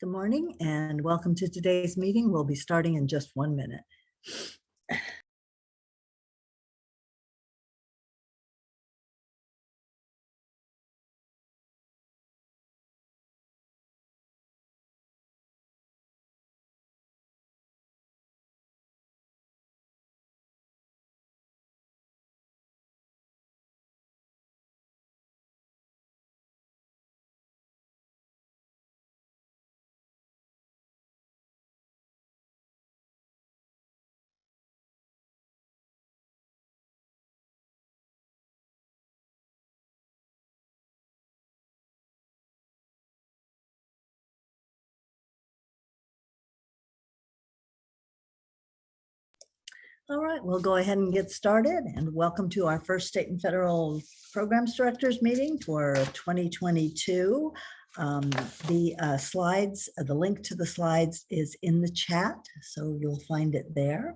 Good morning and welcome to today's meeting. We'll be starting in just 1 minute. All right, we'll go ahead and get started, and welcome to our first state and federal programs directors meeting for 2022. The slides, the link to the slides is in the chat, so you'll find it there.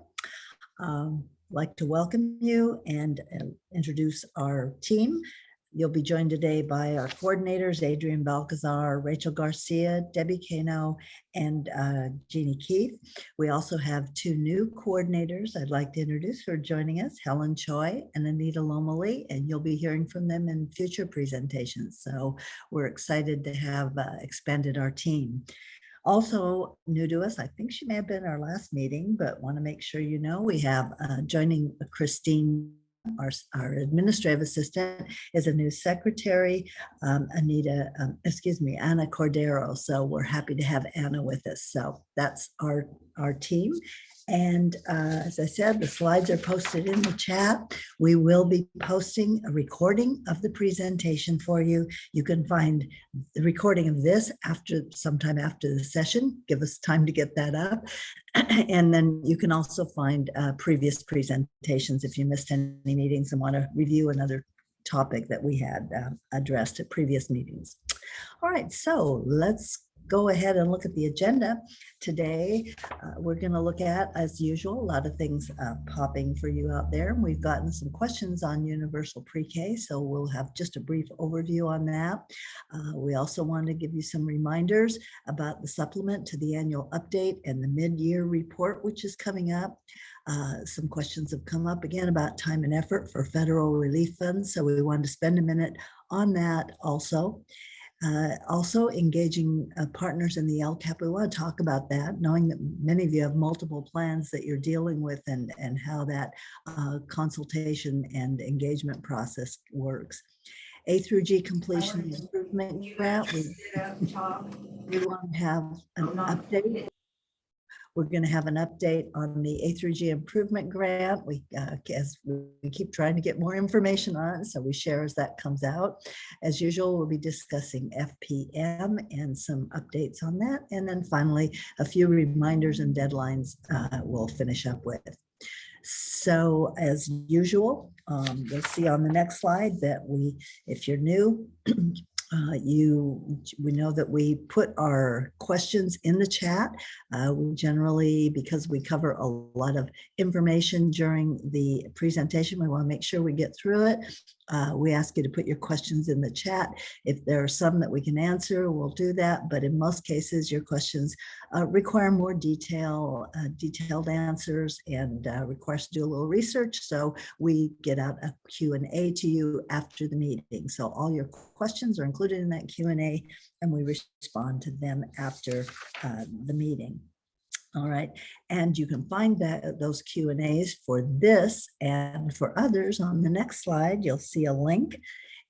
I'd like to welcome you and introduce our team. You'll be joined today by our coordinators, Adrian Balcazar, Rachel Garcia, Debbie Cano, and Jeannie Keith. We also have two new coordinators I'd like to introduce who are joining us, Helen Choi and Anita Lomeli, and you'll be hearing from them in future presentations. So we're excited to have expanded our team. Also new to us, I think she may have been our last meeting, but want to make sure you know, we have joining Christine, our administrative assistant, is a new secretary, Anna Cordero. So we're happy to have Anna with us. So that's our team. And as I said, the slides are posted in the chat. We will be posting a recording of the presentation for you. You can find the recording of this sometime after the session. Give us time to get that up. And then you can also find previous presentations if you missed any meetings and want to review another topic that we had addressed at previous meetings. All right, so let's go ahead and look at the agenda. Today, we're going to look at, as usual, a lot of things popping for you out there. We've gotten some questions on universal pre-K, so we'll have just a brief overview on that. We also want to give you some reminders about the supplement to the annual update and the mid-year report, which is coming up. Some questions have come up again about time and effort for federal relief funds, so we wanted to spend a minute on that also. Also engaging partners in the LCAP. We want to talk about that, knowing that many of you have multiple plans that you're dealing with and how that consultation and engagement process works. A through G completion improvement grant. We want to have an update. We're going to have an update on the A through G improvement grant. As we keep trying to get more information on it, so we share as that comes out. As usual, we'll be discussing FPM and some updates on that. And then finally, a few reminders and deadlines we'll finish up with. So as usual, you'll see on the next slide that if you're new, we know that we put our questions in the chat. We generally, because we cover a lot of information during the presentation, we want to make sure we get through it. We ask you to put your questions in the chat. If there are some that we can answer, we'll do that. But in most cases, your questions require more detailed answers and require us to do a little research. So we get out a Q&A to you after the meeting. So all your questions are included in that Q&A, and we respond to them after the meeting. All right, and you can find those Q&As for this and for others on the next slide. You'll see a link,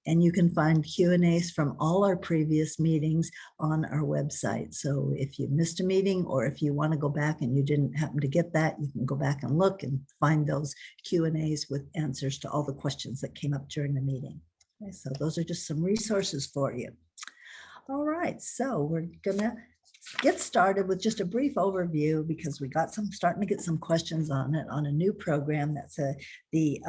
and you can find Q&As from all our previous meetings on our website. So if you missed a meeting, or if you want to go back and you didn't happen to get that, you can go back and look and find those Q&As with answers to all the questions that came up during the meeting. Okay, so those are just some resources for you. All right, so we're gonna get started with just a brief overview, because we got starting to get some questions on it, on a new program that's the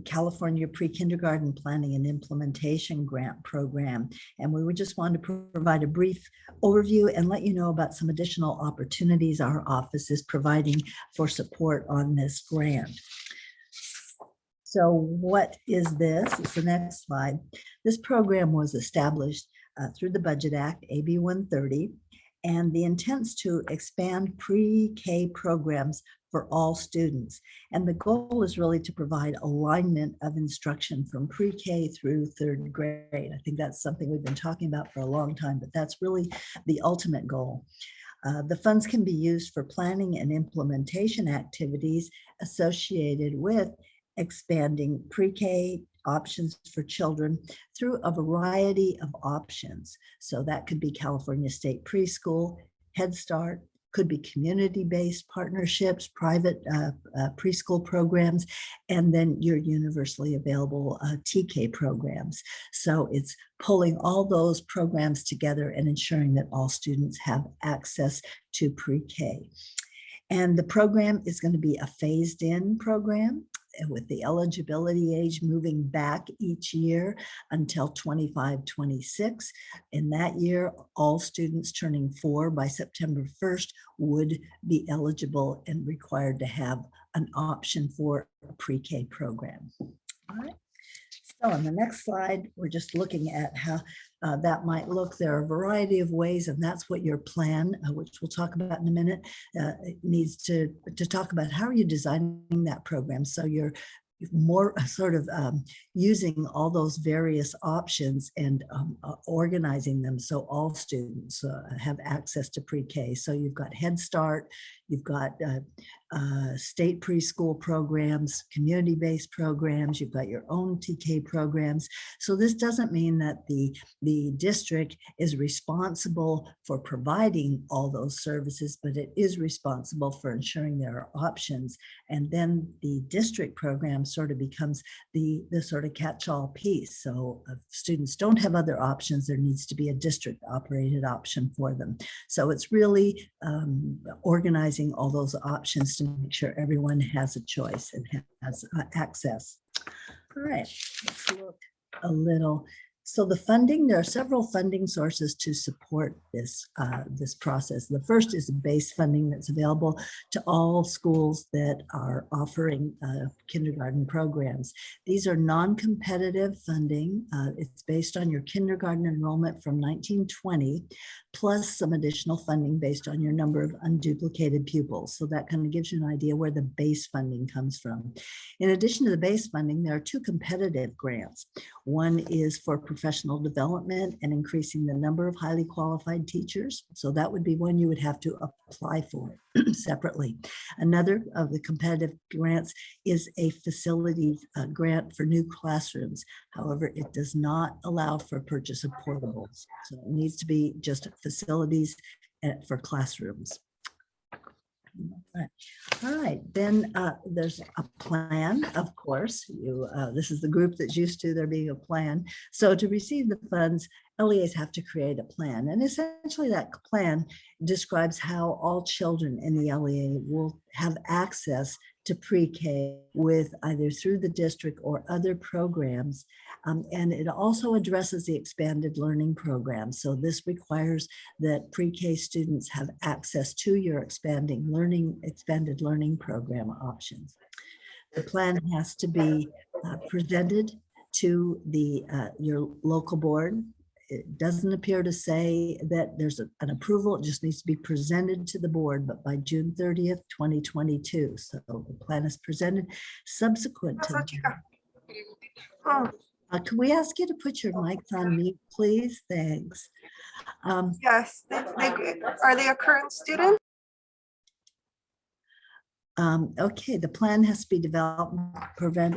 California Pre-Kindergarten Planning and Implementation Grant Program. And we would just want to provide a brief overview and let you know about some additional opportunities our office is providing for support on this grant. So what is this? It's the next slide. This program was established through the Budget Act, AB 130, and the intent's to expand pre-K programs for all students. And the goal is really to provide alignment of instruction from pre-K through third grade. I think that's something we've been talking about for a long time, but that's really the ultimate goal. The funds can be used for planning and implementation activities associated with expanding pre-K options for children through a variety of options. So that could be California State Preschool, Head Start, could be community-based partnerships, private preschool programs, and then your universally available TK programs. So it's pulling all those programs together and ensuring that all students have access to pre-K. And the program is going to be a phased-in program, with the eligibility age moving back each year until 25-26. In that year, all students turning 4 by September 1st would be eligible and required to have an option for a pre-K program. All right. So on the next slide, we're just looking at how that might look. There are a variety of ways, and that's what your plan, which we'll talk about in a minute, needs to talk about. How are you designing that program so you're more sort of using all those various options and organizing them so all students have access to pre-K. So you've got Head Start, you've got state preschool programs, community-based programs, you've got your own TK programs. So this doesn't mean that the district is responsible for providing all those services, but it is responsible for ensuring there are options. And then the district program sort of becomes the sort of catch-all piece. So if students don't have other options, there needs to be a district operated option for them. So it's really organizing all those options to make sure everyone has a choice and has access. All right, let's look a little. So the funding, there are several funding sources to support this, this process. The first is base funding that's available to all schools that are offering kindergarten programs. These are non-competitive funding. It's based on your kindergarten enrollment from 1920, plus some additional funding based on your number of unduplicated pupils. So that kind of gives you an idea where the base funding comes from. In addition to the base funding, there are 2 competitive grants. One is for professional development and increasing the number of highly qualified teachers. So that would be one you would have to apply for separately. Another of the competitive grants is a facility grant for new classrooms. However, it does not allow for purchase of portables. So it needs to be just facilities for classrooms. All right, then there's a plan, of course. This is the group that's used to there being a plan. So to receive the funds, LEAs have to create a plan. And essentially that plan describes how all children in the LEA will have access to pre-K with either through the district or other programs. And it also addresses the expanded learning program. So this requires that pre-K students have access to your expanded learning program options. The plan has to be presented to your local board. It doesn't appear to say that there's an approval. It just needs to be presented to the board, but by June 30th, 2022. So the plan is presented subsequent to that. Can we ask you to put your mics on mute, please? Thanks. Yes, are they a current student? Okay, the plan has to be developed,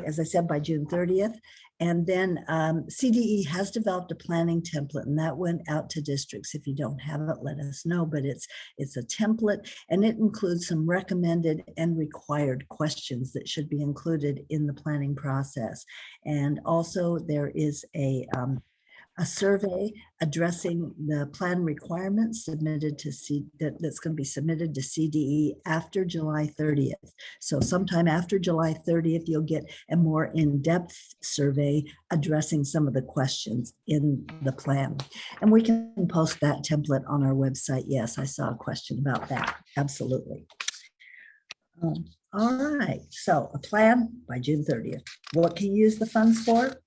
as I said, by June 30th. And then CDE has developed a planning template, and that went out to districts. If you don't have it, let us know, but it's a template, and it includes some recommended and required questions that should be included in the planning process. And also there is a survey addressing the plan requirements submitted to that's going to be submitted to CDE after July 30th. So sometime after July 30th, you'll get a more in-depth survey addressing some of the questions in the plan. And we can post that template on our website. Yes, I saw a question about that. Absolutely. All right, so a plan by June 30th. What can you use the funds for?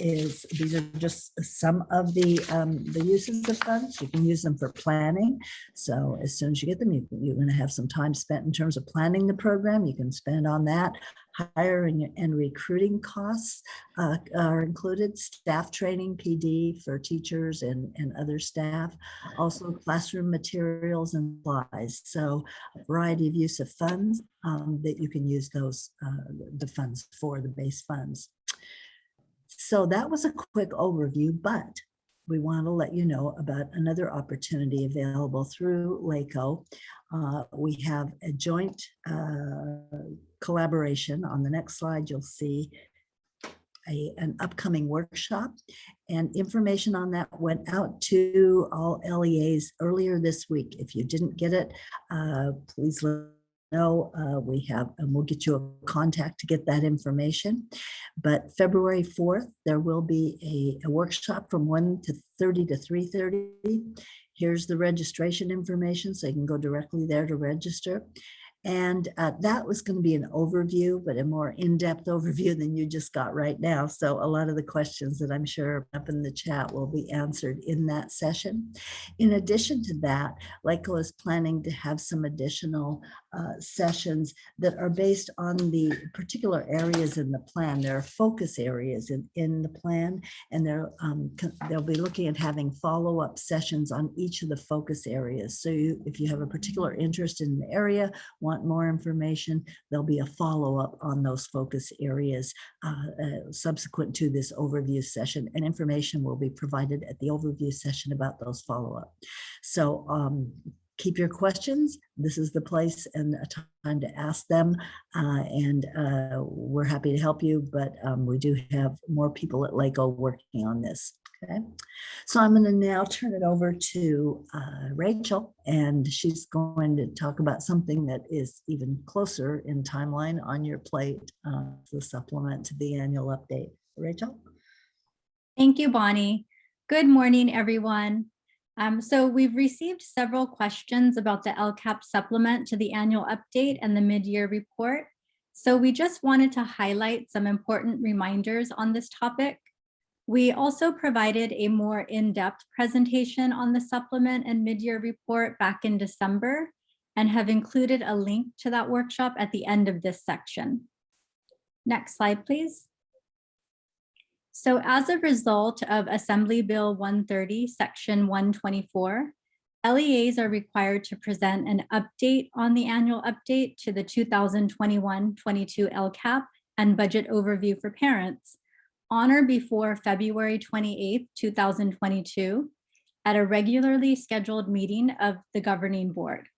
These are just some of the uses of funds. You can use them for planning. So as soon as you get them, you're going to have some time spent in terms of planning the program. You can spend on that. Hiring and recruiting costs are included. Staff training, PD for teachers and other staff. Also classroom materials and supplies. So a variety of use of funds that you can use those the funds for, the base funds. So that was a quick overview, but we want to let you know about another opportunity available through LACO. We have a joint collaboration. On the next slide, you'll see an upcoming workshop, and information on that went out to all LEAs earlier this week. If you didn't get it, please let know. We have, and we'll get you a contact to get that information. But February 4th, there will be a workshop from 1:30 to 3:30. Here's the registration information, so you can go directly there to register. And that was going to be an overview, but a more in-depth overview than you just got right now. So a lot of the questions that I'm sure are up in the chat will be answered in that session. In addition to that, LACO is planning to have some additional sessions that are based on the particular areas in the plan. There are focus areas in the plan, and they'll be looking at having follow-up sessions on each of the focus areas. So if you have a particular interest in the area, want more information, there'll be a follow-up on those focus areas subsequent to this overview session, and information will be provided at the overview session about those follow-up. So keep your questions. This is the place and a time to ask them, and we're happy to help you, but we do have more people at LACO working on this. Okay, so I'm going to now turn it over to Rachel, and she's going to talk about something that is even closer in timeline on your plate, the supplement to the annual update. Rachel? Thank you, Bonnie. Good morning, everyone. So we've received several questions about the LCAP supplement to the annual update and the mid-year report. So we just wanted to highlight some important reminders on this topic. We also provided a more in-depth presentation on the supplement and mid-year report back in December, and have included a link to that workshop at the end of this section. Next slide, please. So as a result of Assembly Bill 130, Section 124, LEAs are required to present an update on the annual update to the 2021-22 LCAP and budget overview for parents on or before February 28, 2022, at a regularly scheduled meeting of the governing board.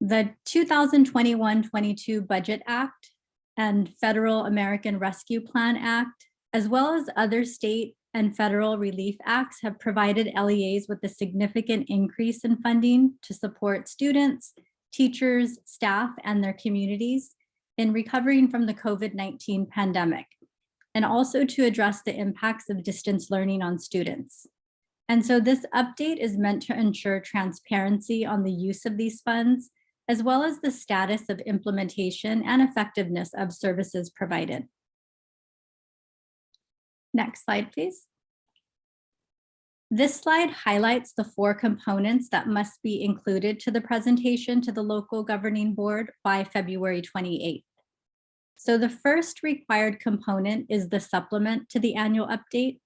The 2021-22 Budget Act and Federal American Rescue Plan Act, as well as other state and federal relief acts, have provided LEAs with a significant increase in funding to support students, teachers, staff, and their communities in recovering from the COVID-19 pandemic, and also to address the impacts of distance learning on students. And so this update is meant to ensure transparency on the use of these funds, as well as the status of implementation and effectiveness of services provided. Next slide, please. This slide highlights the 4 components that must be included to the presentation to the local governing board by February 28th. So the first required component is the supplement to the annual update.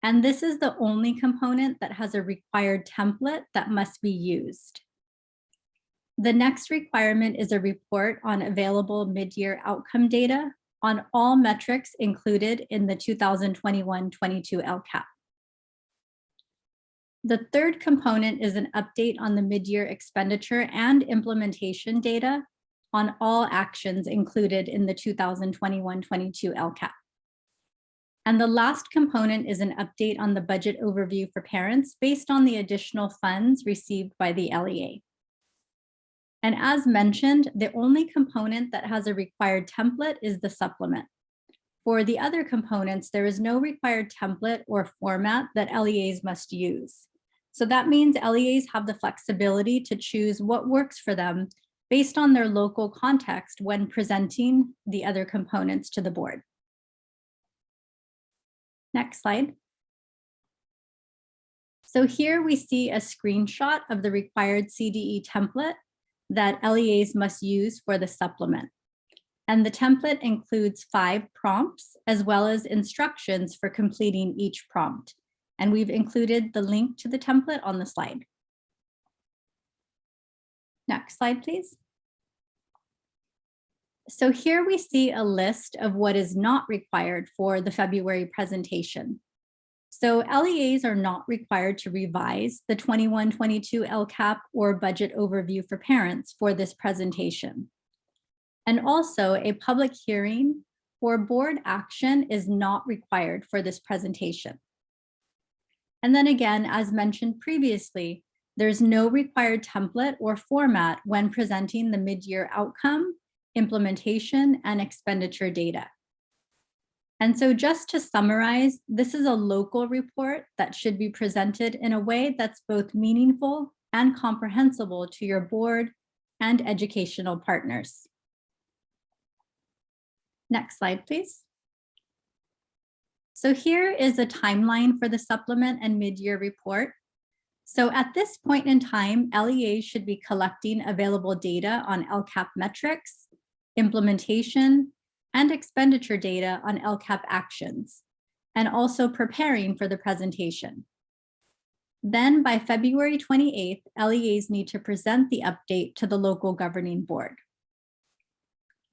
And this is the only component that has a required template that must be used. The next requirement is a report on available mid-year outcome data on all metrics included in the 2021-22 LCAP. The third component is an update on the mid-year expenditure and implementation data on all actions included in the 2021-22 LCAP. And the last component is an update on the budget overview for parents based on the additional funds received by the LEA. And as mentioned, the only component that has a required template is the supplement. For the other components, there is no required template or format that LEAs must use. So that means LEAs have the flexibility to choose what works for them based on their local context when presenting the other components to the board. Next slide. So here we see a screenshot of the required CDE template that LEAs must use for the supplement. And the template includes 5 prompts as well as instructions for completing each prompt. And we've included the link to the template on the slide. Next slide, please. So here we see a list of what is not required for the February presentation. So LEAs are not required to revise the 21-22 LCAP or budget overview for parents for this presentation. And also a public hearing or board action is not required for this presentation. And then again, as mentioned previously, there's no required template or format when presenting the mid-year outcome, implementation, and expenditure data. And so just to summarize, this is a local report that should be presented in a way that's both meaningful and comprehensible to your board and educational partners. Next slide, please. So here is a timeline for the supplement and mid-year report. So at this point in time, LEAs should be collecting available data on LCAP metrics, implementation, and expenditure data on LCAP actions, and also preparing for the presentation. Then by February 28th, LEAs need to present the update to the local governing board.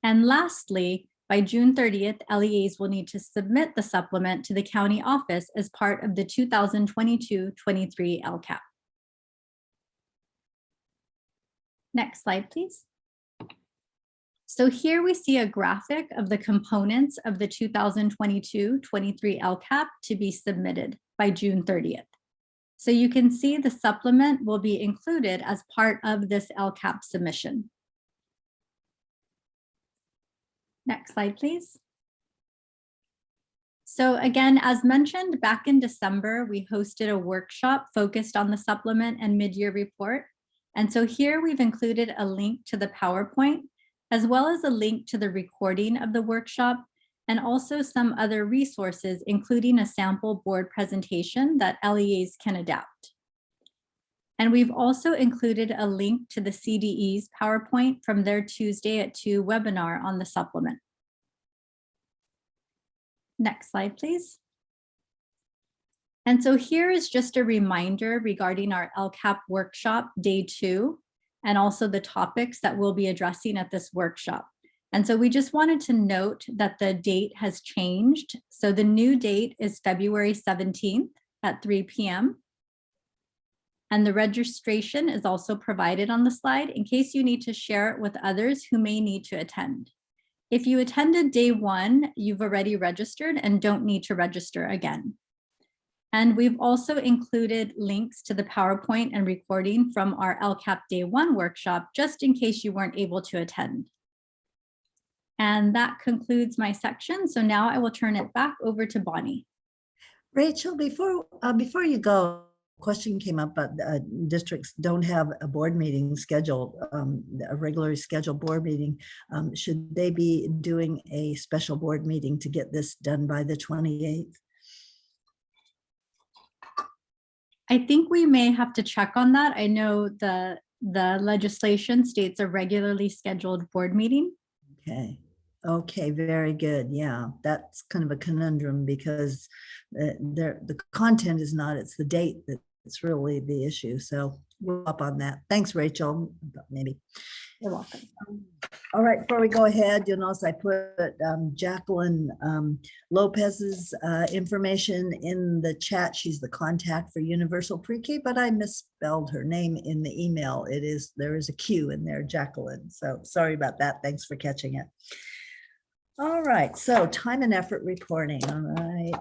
And lastly, by June 30th, LEAs will need to submit the supplement to the county office as part of the 2022-23 LCAP. Next slide, please. So here we see a graphic of the components of the 2022-23 LCAP to be submitted by June 30th. So you can see the supplement will be included as part of this LCAP submission. Next slide, please. So again, as mentioned, back in December, we hosted a workshop focused on the supplement and mid-year report. And so here we've included a link to the PowerPoint, as well as a link to the recording of the workshop, and also some other resources, including a sample board presentation that LEAs can adapt. And we've also included a link to the CDE's PowerPoint from their Tuesday at 2 webinar on the supplement. Next slide, please. And so here is just a reminder regarding our LCAP workshop day 2, and also the topics that we'll be addressing at this workshop. And so we just wanted to note that the date has changed. So the new date is February 17th at 3 p.m. And the registration is also provided on the slide in case you need to share it with others who may need to attend. If you attended day 1, you've already registered and don't need to register again. And we've also included links to the PowerPoint and recording from our LCAP Day 1 workshop, just in case you weren't able to attend. And that concludes my section. So now I will turn it back over to Bonnie. Rachel, before you go, a question came up, but districts don't have a board meeting scheduled, a regularly scheduled board meeting. Should they be doing a special board meeting to get this done by the 28th? I think we may have to check on that. I know the legislation states a regularly scheduled board meeting. Okay, very good. Yeah, that's kind of a conundrum because the content is not, it's the date that's really the issue. So we're up on that. Thanks, Rachel. Maybe. You're welcome. All right, before we go ahead, you'll notice I put Jacqueline Lopez's information in the chat. She's the contact for Universal Pre-K, but I misspelled her name in the email. There is a Q in there, Jacqueline. So sorry about that. Thanks for catching it. All right, so time and effort reporting. All right,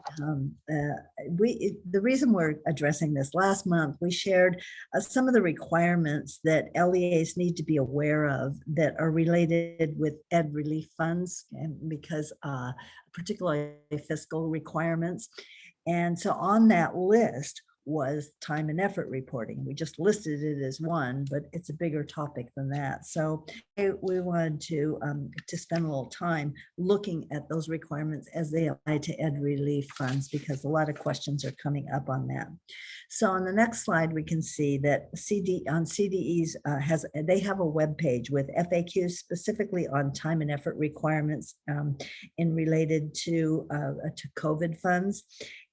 the reason we're addressing this, last month we shared some of the requirements that LEAs need to be aware of that are related with ed relief funds, and because particularly fiscal requirements. And so on that list was time and effort reporting. We just listed it as one, but it's a bigger topic than that. So we wanted to spend a little time looking at those requirements as they apply to ed relief funds, because a lot of questions are coming up on that. So on the next slide, we can see that CDE's they have a web page with FAQs specifically on time and effort requirements in related to COVID funds.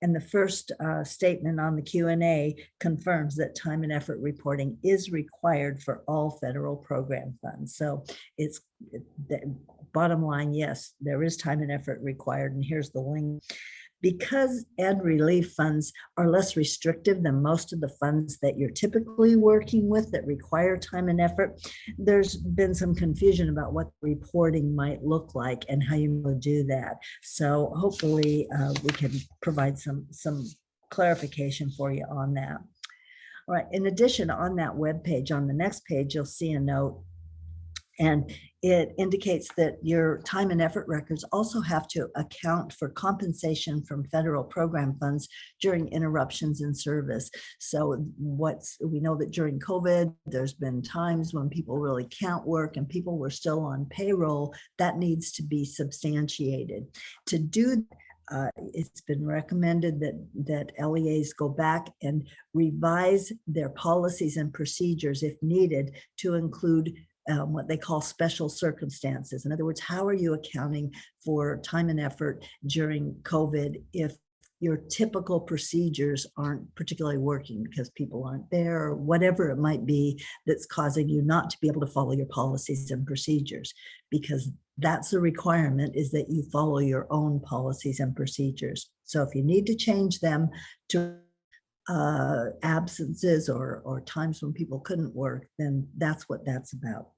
And the first statement on the Q&A confirms that time and effort reporting is required for all federal program funds. So it's the bottom line, yes, there is time and effort required. And here's the link. Because ed relief funds are less restrictive than most of the funds that you're typically working with that require time and effort, there's been some confusion about what reporting might look like and how you will do that. So hopefully we can provide some clarification for you on that. All right, in addition, on that web page, on the next page, you'll see a note, and it indicates that your time and effort records also have to account for compensation from federal program funds during interruptions in service. So we know that during COVID, there's been times when people really can't work and people were still on payroll. That needs to be substantiated. To do it's been recommended that LEAs go back and revise their policies and procedures if needed to include what they call special circumstances. In other words, how are you accounting for time and effort during COVID if your typical procedures aren't particularly working because people aren't there or whatever it might be that's causing you not to be able to follow your policies and procedures? Because that's the requirement, is that you follow your own policies and procedures. So if you need to change them to absences or times when people couldn't work, then that's what that's about.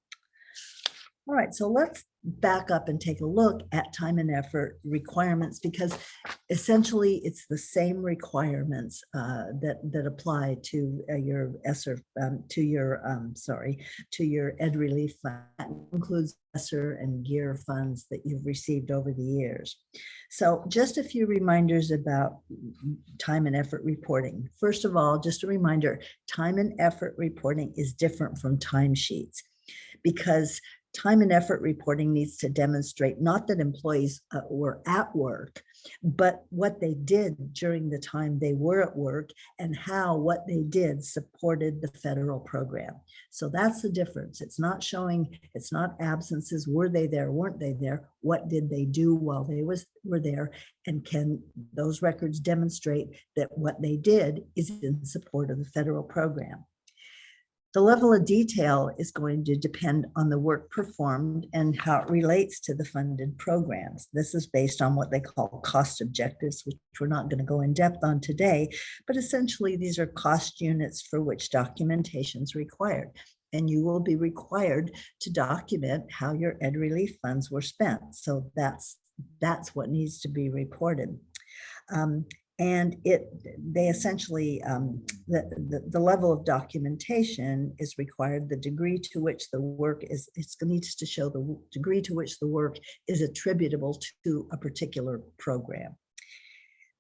All right, so let's back up and take a look at time and effort requirements, because essentially it's the same requirements that apply to your ESSER, to your ed relief fund. That includes ESSER and GEAR funds that you've received over the years. So just a few reminders about time and effort reporting. First of all, just a reminder, time and effort reporting is different from timesheets, because time and effort reporting needs to demonstrate not that employees were at work, but what they did during the time they were at work and how what they did supported the federal program. So that's the difference. It's not showing, it's not absences. Were they there? Weren't they there? What did they do while they were there? And can those records demonstrate that what they did is in support of the federal program? The level of detail is going to depend on the work performed and how it relates to the funded programs. This is based on what they call cost objectives, which we're not going to go in depth on today, but essentially these are cost units for which documentation is required. And you will be required to document how your ed relief funds were spent. So that's what needs to be reported. And they essentially, the level of documentation is required, the degree to which the work is, it needs to show the degree to which the work is attributable to a particular program.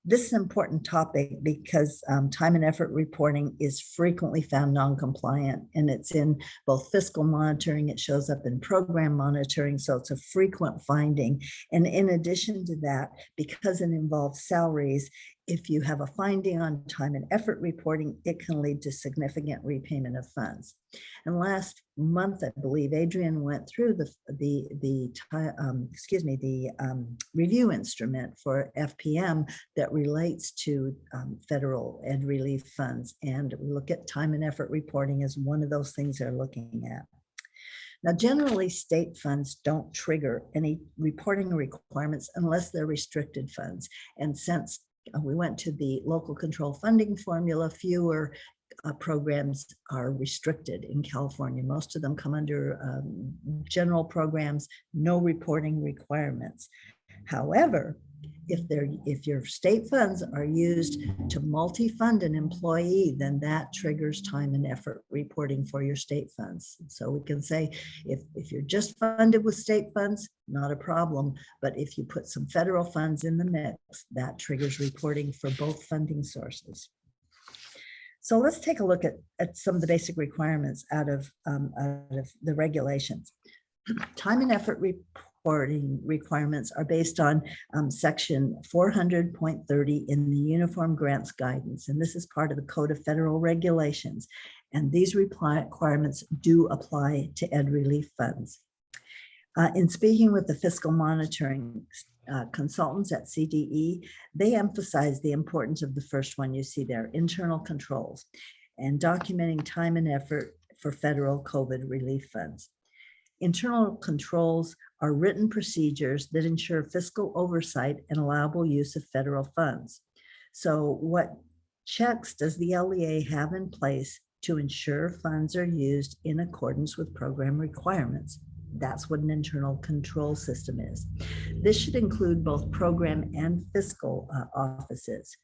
This is an important topic because time and effort reporting is frequently found non-compliant, and it's in both fiscal monitoring, it shows up in program monitoring, so it's a frequent finding. And in addition to that, because it involves salaries, if you have a finding on time and effort reporting, it can lead to significant repayment of funds. And last month, I believe, Adrian went through the review instrument for FPM that relates to federal ed relief funds. And we look at time and effort reporting as one of those things they're looking at. Now, generally, state funds don't trigger any reporting requirements unless they're restricted funds. And since we went to the local control funding formula, fewer programs are restricted in California. Most of them come under general programs, no reporting requirements. However, if your state funds are used to multi-fund an employee, then that triggers time and effort reporting for your state funds. So we can say if you're just funded with state funds, not a problem. But if you put some federal funds in the mix, that triggers reporting for both funding sources. So let's take a look at some of the basic requirements out of the regulations. Time and effort reporting requirements are based on section 400.30 in the Uniform Grants Guidance, and this is part of the Code of Federal Regulations. And these requirements do apply to ed relief funds. In speaking with the fiscal monitoring consultants at CDE, they emphasize the importance of the first one you see there, internal controls, and documenting time and effort for federal COVID relief funds. Internal controls are written procedures that ensure fiscal oversight and allowable use of federal funds. So what checks does the LEA have in place to ensure funds are used in accordance with program requirements? That's what an internal control system is. This should include both program and fiscal offices.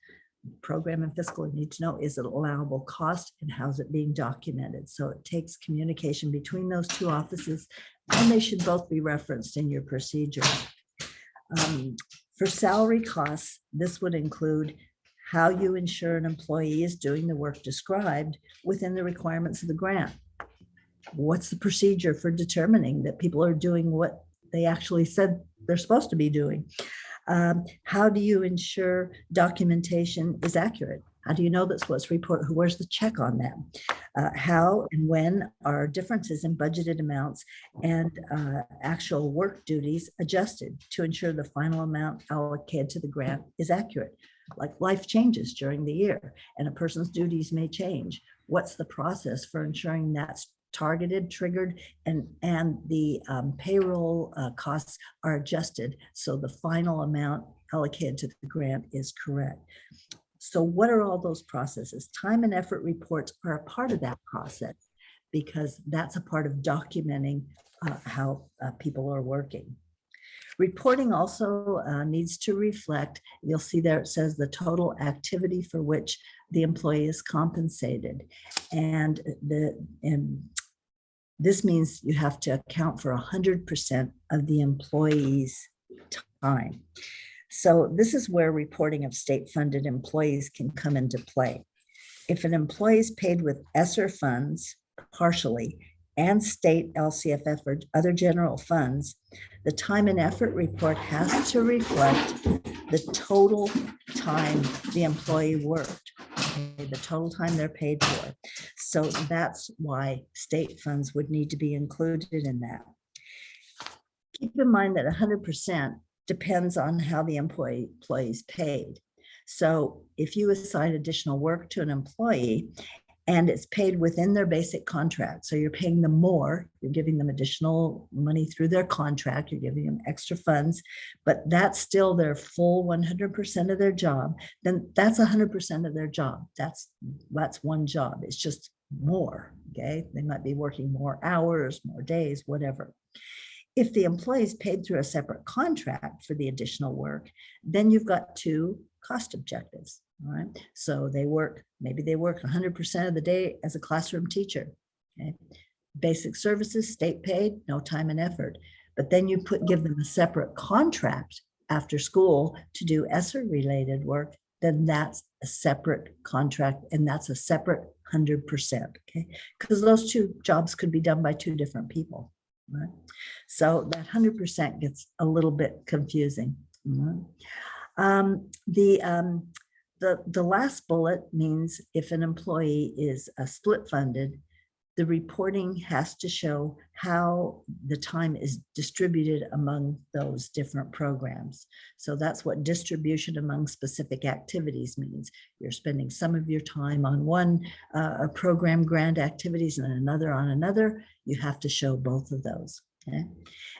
Program and fiscal, you need to know, is it allowable cost and how's it being documented? So it takes communication between those two offices, and they should both be referenced in your procedure. For salary costs, this would include how you ensure an employee is doing the work described within the requirements of the grant. What's the procedure for determining that people are doing what they actually said they're supposed to be doing? How do you ensure documentation is accurate? How do you know that's what's reported? Where's the check on that? How and when are differences in budgeted amounts and actual work duties adjusted to ensure the final amount allocated to the grant is accurate? Like life changes during the year and a person's duties may change. What's the process for ensuring that's targeted, triggered, and the payroll costs are adjusted so the final amount allocated to the grant is correct? So what are all those processes? Time and effort reports are a part of that process because that's a part of documenting how people are working. Reporting also needs to reflect, you'll see there it says the total activity for which the employee is compensated. And this means you have to account for 100% of the employee's time. So this is where reporting of state-funded employees can come into play. If an employee is paid with ESSER funds partially and state LCFF or other general funds, the time and effort report has to reflect the total time the employee worked, okay, the total time they're paid for. So that's why state funds would need to be included in that. Keep in mind that 100% depends on how the employee is paid. So if you assign additional work to an employee and it's paid within their basic contract, so you're paying them more, you're giving them additional money through their contract, you're giving them extra funds, but that's still their full 100% of their job, then that's 100% of their job. That's one job. It's just more, okay? They might be working more hours, more days, whatever. If the employee is paid through a separate contract for the additional work, then you've got two cost objectives, all right? So maybe they work 100% of the day as a classroom teacher, okay? Basic services, state paid, no time and effort. But then you give them a separate contract after school to do ESSER related work, then that's a separate contract and that's a separate 100%, okay? Because those two jobs could be done by two different people. Right? So that 100% gets a little bit confusing. The last bullet means if an employee is split funded, the reporting has to show how the time is distributed among those different programs. So that's what distribution among specific activities means. You're spending some of your time on one program grant activities and another on another. You have to show both of those. Okay?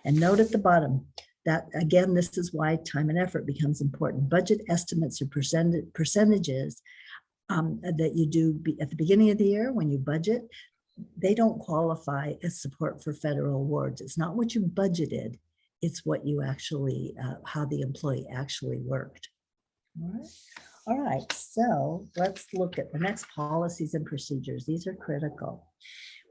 And note at the bottom that, again, this is why time and effort becomes important. Budget estimates are percentages that you do at the beginning of the year when you budget. They don't qualify as support for federal awards. It's not what you budgeted, it's what you actually, how the employee actually worked. All right, so let's look at the next policies and procedures. These are critical.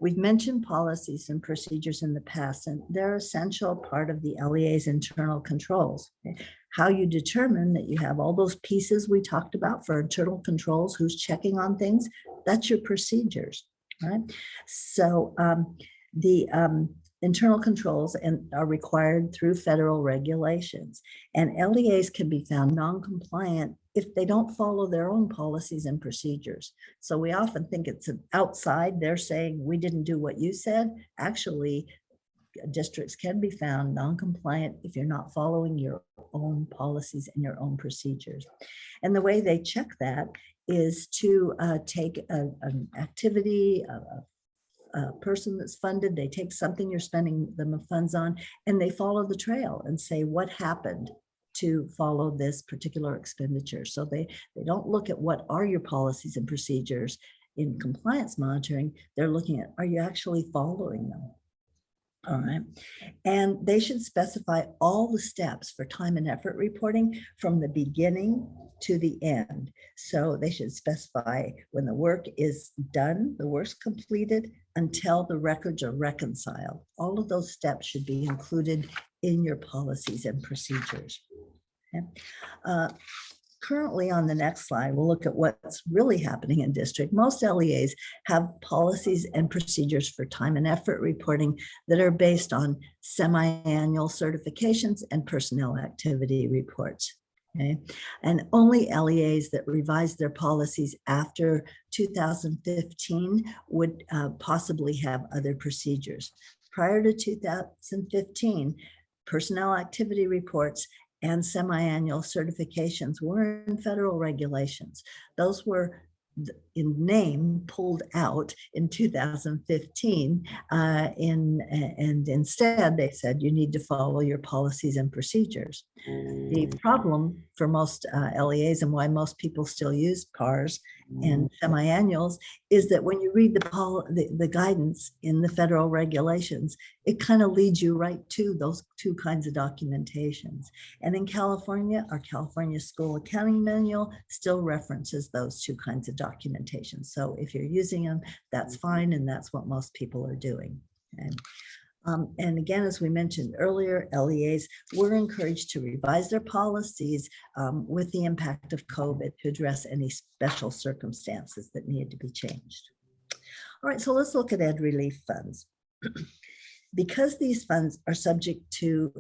We've mentioned policies and procedures in the past, and they're an essential part of the LEA's internal controls. Okay? How you determine that you have all those pieces we talked about for internal controls, who's checking on things, That's your procedures, right? So the internal controls are required through federal regulations, and LEAs can be found non-compliant if they don't follow their own policies and procedures. So we often think it's outside, they're saying we didn't do what you said. Actually, districts can be found non-compliant if you're not following your own policies and your own procedures. And the way they check that is to take an activity, a person that's funded, they take something you're spending the funds on, and they follow the trail and say what happened to follow this particular expenditure. So they don't look at what are your policies and procedures in compliance monitoring. They're looking at, are you actually following them? All right. And they should specify all the steps for time and effort reporting from the beginning to the end. So they should specify when the work is done, the work's completed, until the records are reconciled. All of those steps should be included in your policies and procedures. Okay. Currently, on the next slide, we'll look at what's really happening in district. Most LEAs have policies and procedures for time and effort reporting that are based on semi-annual certifications and personnel activity reports. Okay. And only LEAs that revise their policies after 2015 would possibly have other procedures. Prior to 2015, personnel activity reports and semi-annual certifications were in federal regulations. Those were in name pulled out in 2015, and instead they said you need to follow your policies and procedures. The problem for most LEAs and why most people still use PARs and semi-annuals is that when you read the guidance in the federal regulations, it kind of leads you right to those two kinds of documentations. And in California, our California School Accounting Manual still references those two kinds of documentation. So if you're using them, that's fine, and that's what most people are doing. Okay. And again, as we mentioned earlier, LEAs were encouraged to revise their policies with the impact of COVID to address any special circumstances that needed to be changed. All right, so let's look at ed relief funds. Because these funds are subject to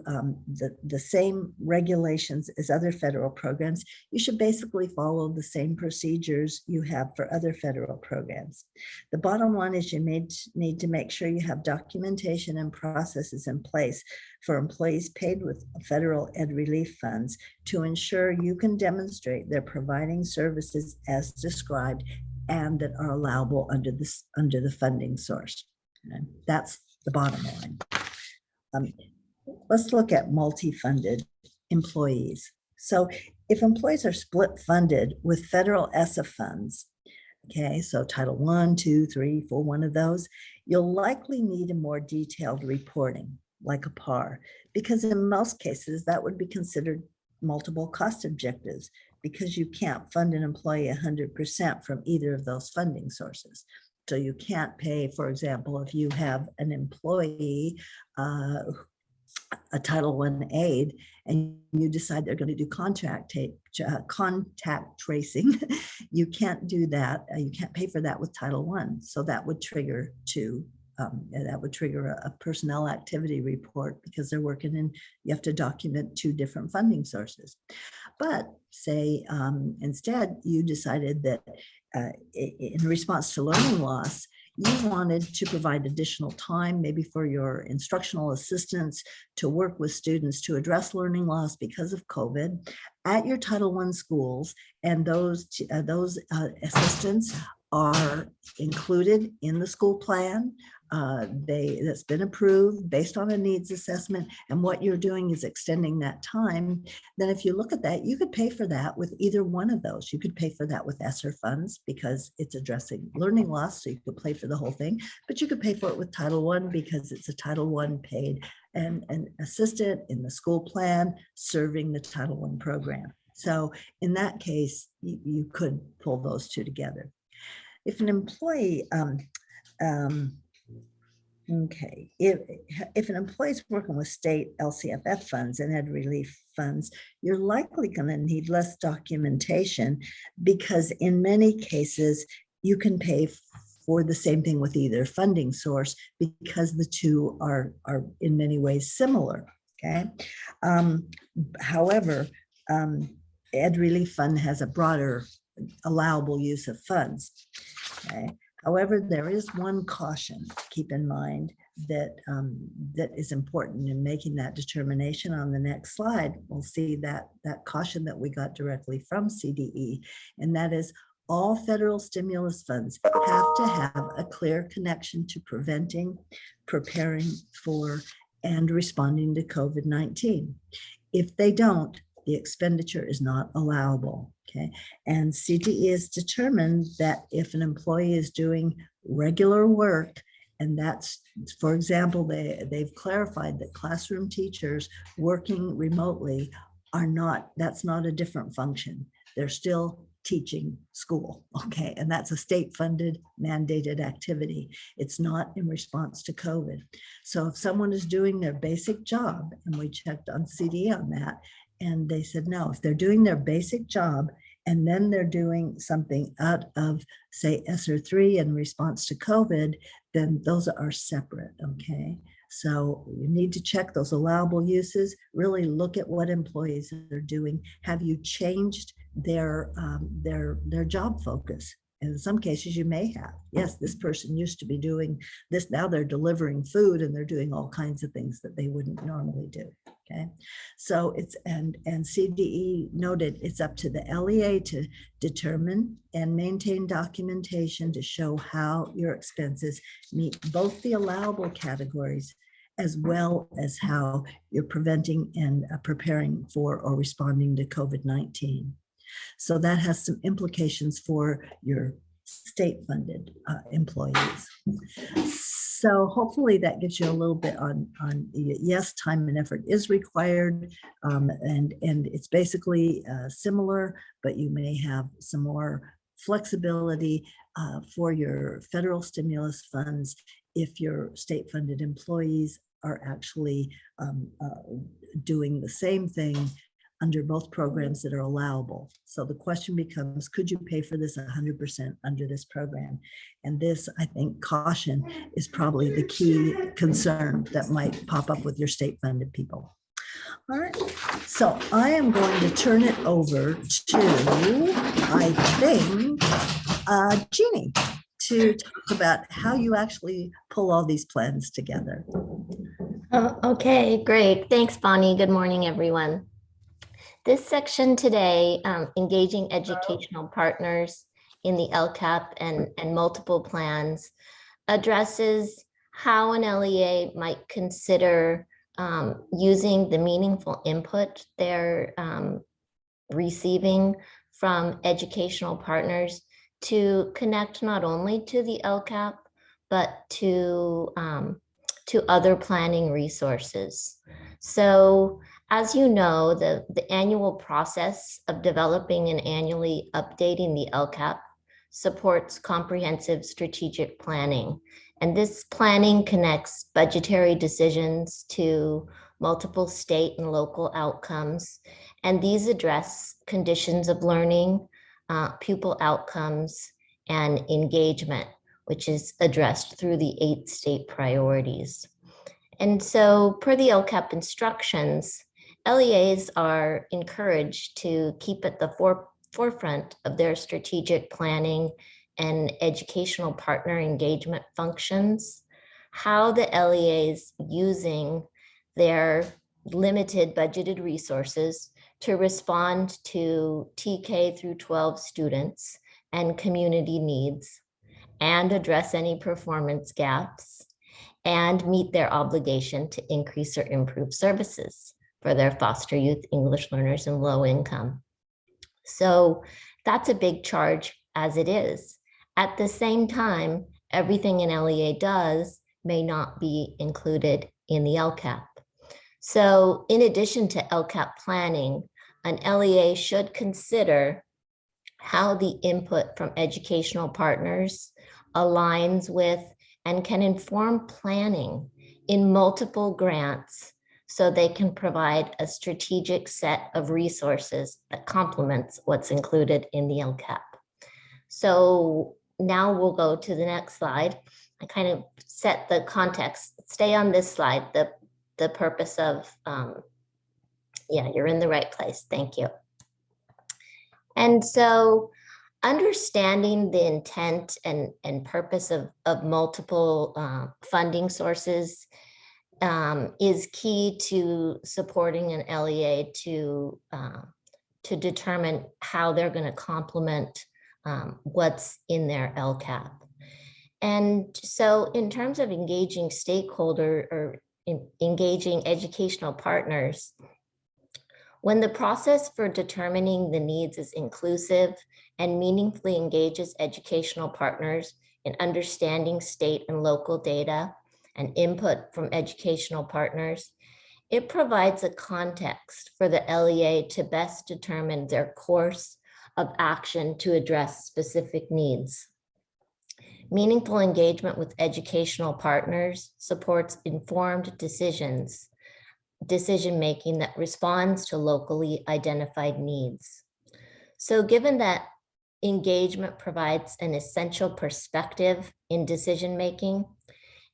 the same regulations as other federal programs, you should basically follow the same procedures you have for other federal programs. The bottom line is you need to make sure you have documentation and processes in place for employees paid with federal ed relief funds to ensure you can demonstrate they're providing services as described and that are allowable under the funding source. Okay? That's the bottom line. Let's look at multi-funded employees. So if employees are split funded with federal ESSA funds, okay, so Title 1, 2, 3, 4, one of those, you'll likely need a more detailed reporting, like a PAR, because in most cases that would be considered multiple cost objectives because you can't fund an employee 100% from either of those funding sources. So you can't pay, for example, if you have an employee, a Title I aide, and you decide they're going to do contact tracing, you can't do that. You can't pay for that with Title I. So that would trigger a personnel activity report because they're working in, you have to document two different funding sources. But say instead you decided that in response to learning loss, you wanted to provide additional time, maybe for your instructional assistants to work with students to address learning loss because of COVID at your Title I schools, and those assistants are included in the school plan. That's been approved based on a needs assessment, and what you're doing is extending that time. Then if you look at that, you could pay for that with either one of those. You could pay for that with ESSER funds because it's addressing learning loss, so you could pay for the whole thing, but you could pay for it with Title I because it's a Title I paid and an assistant in the school plan serving the Title I program. So in that case, you could pull those two together. If an employee, if an employee is working with state LCFF funds and ed relief funds, you're likely going to need less documentation because in many cases, you can pay for the same thing with either funding source because the two are in many ways similar. Okay. However, Ed Relief Fund has a broader allowable use of funds. Okay. However, there is one caution to keep in mind that that is important in making that determination. On the next slide, we'll see that caution that we got directly from CDE, and that is all federal stimulus funds have to have a clear connection to preventing, preparing for, and responding to COVID-19. If they don't, the expenditure is not allowable. Okay. And CDE is determined that if an employee is doing regular work, and that's, for example, they've clarified that classroom teachers working remotely are not, that's not a different function. They're still teaching school. Okay. And that's a state funded mandated activity. It's not in response to COVID. So if someone is doing their basic job, and we checked on CDE on that, and they said, no, if they're doing their basic job and then they're doing something out of, say, ESSER 3 in response to COVID, then those are separate, okay? So you need to check those allowable uses, really look at what employees are doing. Have you changed their job focus? And in some cases you may have. Yes, this person used to be doing this, now they're delivering food and they're doing all kinds of things that they wouldn't normally do. Okay, so it's, and CDE noted it's up to the LEA to determine and maintain documentation to show how your expenses meet both the allowable categories as well as how you're preventing and preparing for or responding to COVID-19. So that has some implications for your state-funded employees. So hopefully that gives you a little bit on yes, time and effort is required, and it's basically similar, but you may have some more flexibility for your federal stimulus funds if your state-funded employees are actually doing the same thing under both programs that are allowable. So the question becomes, could you pay for this 100% under this program? And this, I think, caution is probably the key concern that might pop up with your state-funded people. All right, so I am going to turn it over to, I think, Jeannie, to talk about how you actually pull all these plans together. Okay, great. Thanks, Bonnie. Good morning, everyone. This section today, engaging educational partners in the LCAP and multiple plans, addresses how an LEA might consider using the meaningful input they're receiving from educational partners to connect not only to the LCAP, but to other planning resources. So, as you know, the annual process of developing and annually updating the LCAP supports comprehensive strategic planning. And this planning connects budgetary decisions to multiple state and local outcomes. And these address conditions of learning, pupil outcomes, and engagement, which is addressed through the 8 state priorities. And so per the LCAP instructions, LEAs are encouraged to keep at the forefront of their strategic planning and educational partner engagement functions, how the LEAs using their limited budgeted resources to respond to TK through 12 students and community needs and address any performance gaps and meet their obligation to increase or improve services for their foster youth English learners in low income. So that's a big charge as it is. At the same time, everything an LEA does may not be included in the LCAP. So in addition to LCAP planning, an LEA should consider how the input from educational partners aligns with and can inform planning in multiple grants so they can provide a strategic set of resources that complements what's included in the LCAP. So now we'll go to the next slide. I kind of set the context. Stay on this slide, the purpose of, yeah, you're in the right place. Thank you. And so understanding the intent and purpose of multiple funding sources is key to supporting an LEA to determine how they're going to complement what's in their LCAP. And so in terms of engaging stakeholder or engaging educational partners, when the process for determining the needs is inclusive and meaningfully engages educational partners in understanding state and local data and input from educational partners, it provides a context for the LEA to best determine their course of action to address specific needs. Meaningful engagement with educational partners supports informed decision-making that responds to locally identified needs. So given that engagement provides an essential perspective in decision-making,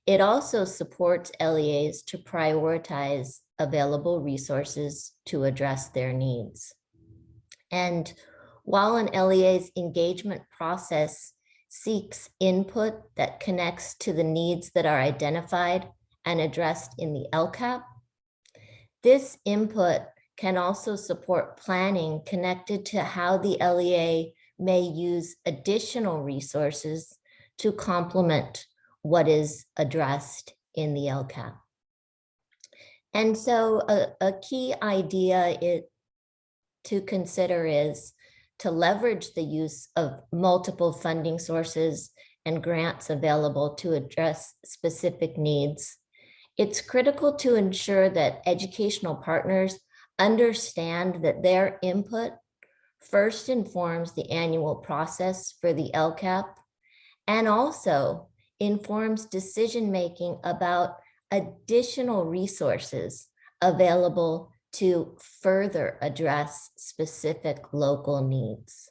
it also supports LEAs to prioritize available resources to address their needs. And while an LEA's engagement process seeks input that connects to the needs that are identified and addressed in the LCAP, this input can also support planning connected to how the LEA may use additional resources to complement what is addressed in the LCAP. And so a key idea to consider is to leverage the use of multiple funding sources and grants available to address specific needs. It's critical to ensure that educational partners understand that their input first informs the annual process for the LCAP and also informs decision-making about additional resources available to further address specific local needs.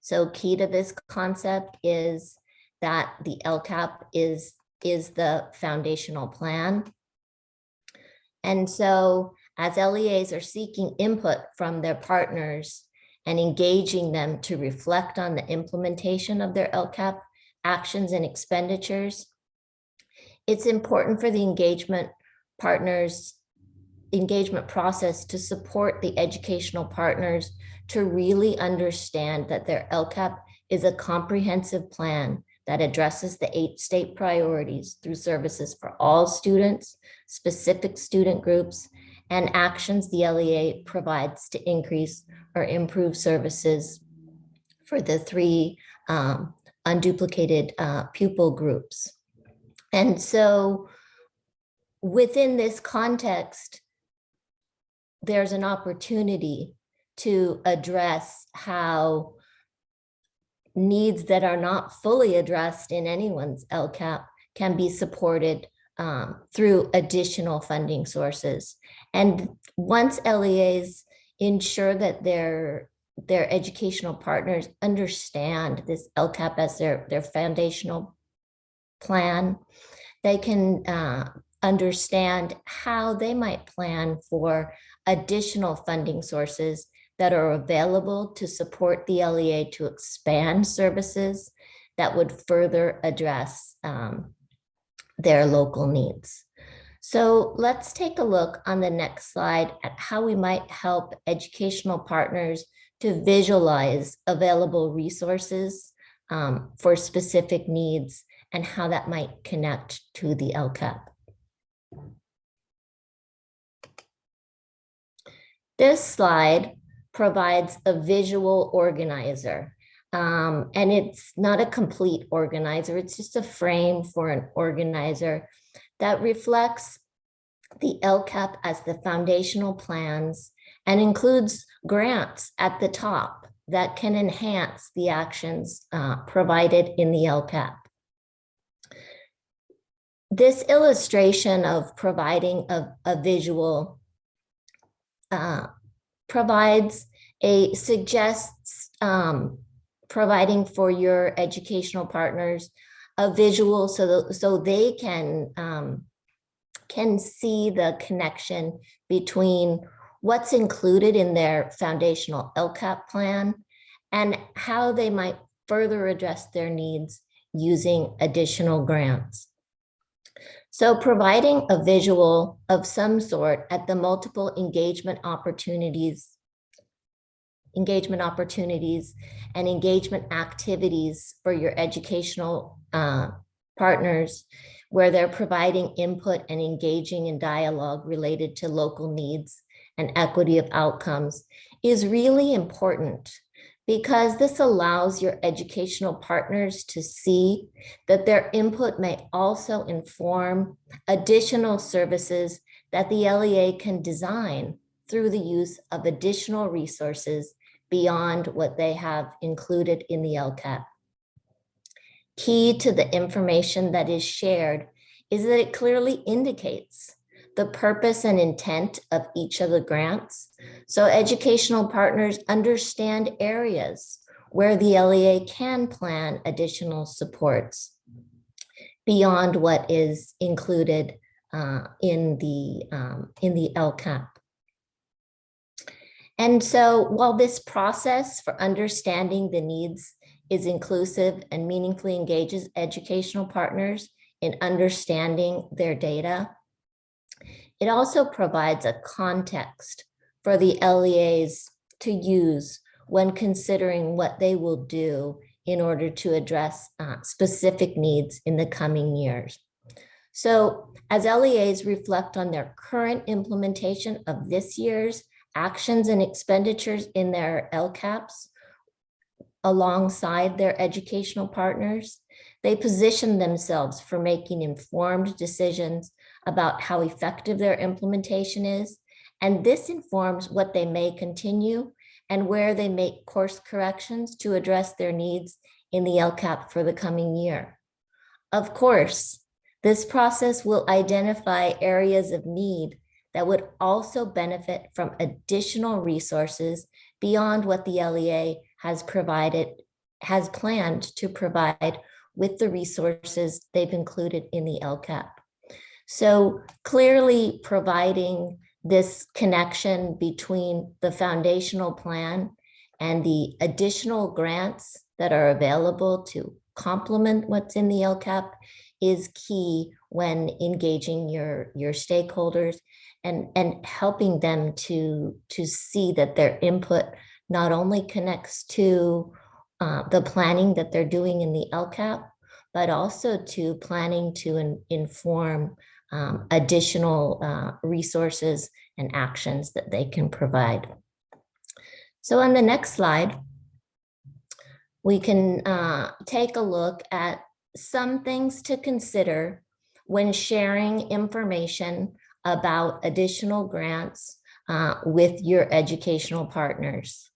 So key to this concept is that the LCAP is the foundational plan. And so as LEAs are seeking input from their partners and engaging them to reflect on the implementation of their LCAP actions and expenditures, it's important for the engagement process to support the educational partners to really understand that their LCAP is a comprehensive plan that addresses the 8 state priorities through services for all students, specific student groups, and actions the LEA provides to increase or improve services for the 3 unduplicated pupil groups. And so within this context, there's an opportunity to address how needs that are not fully addressed in anyone's LCAP can be supported through additional funding sources. And once LEAs ensure that their educational partners understand this LCAP as their foundational plan, they can understand how they might plan for additional funding sources that are available to support the LEA to expand services that would further address their local needs. So let's take a look on the next slide at how we might help educational partners to visualize available resources for specific needs and how that might connect to the LCAP. This slide provides a visual organizer, and it's not a complete organizer. It's just a frame for an organizer that reflects the LCAP as the foundational plans and includes grants at the top that can enhance the actions provided in the LCAP. This illustration of providing a visual suggests providing for your educational partners a visual so they can see the connection between what's included in their foundational LCAP plan and how they might further address their needs using additional grants. So providing a visual of some sort at the multiple engagement opportunities and engagement activities for your educational partners, where they're providing input and engaging in dialogue related to local needs and equity of outcomes, is really important, because this allows your educational partners to see that their input may also inform additional services that the LEA can design through the use of additional resources beyond what they have included in the LCAP. Key to the information that is shared is that it clearly indicates the purpose and intent of each of the grants, so educational partners understand areas where the LEA can plan additional supports beyond what is included in the LCAP. And so while this process for understanding the needs is inclusive and meaningfully engages educational partners in understanding their data, it also provides a context for the LEAs to use when considering what they will do in order to address specific needs in the coming years. So as LEAs reflect on their current implementation of this year's actions and expenditures in their LCAPs alongside their educational partners, they position themselves for making informed decisions about how effective their implementation is. And this informs what they may continue and where they make course corrections to address their needs in the LCAP for the coming year. Of course, this process will identify areas of need that would also benefit from additional resources beyond what the LEA has planned to provide with the resources they've included in the LCAP. So clearly providing this connection between the foundational plan and the additional grants that are available to complement what's in the LCAP is key when engaging your stakeholders and helping them to see that their input not only connects to the planning that they're doing in the LCAP, but also to planning to inform additional resources and actions that they can provide. So on the next slide, we can take a look at some things to consider when sharing information about additional grants with your educational partners.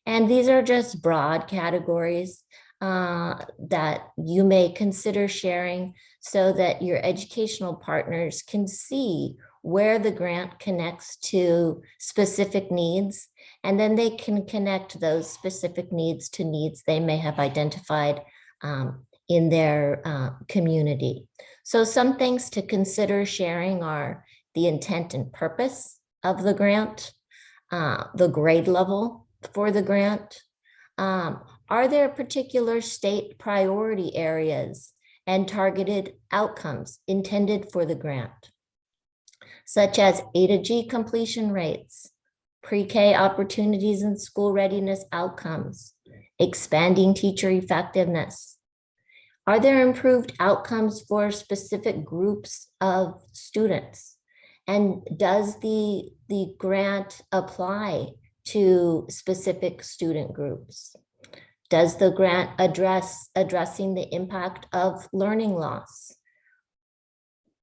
And these are just broad categories that you may consider sharing so that your educational partners can see where the grant connects to specific needs, and then they can connect those specific needs to needs they may have identified in their community. So some things to consider sharing are the intent and purpose of the grant, the grade level for the grant. Are there particular state priority areas and targeted outcomes intended for the grant, such as ADAG completion rates, pre-K opportunities and school readiness outcomes, expanding teacher effectiveness? Are there improved outcomes for specific groups of students? And does the grant apply to specific student groups? Does the grant addressing the impact of learning loss?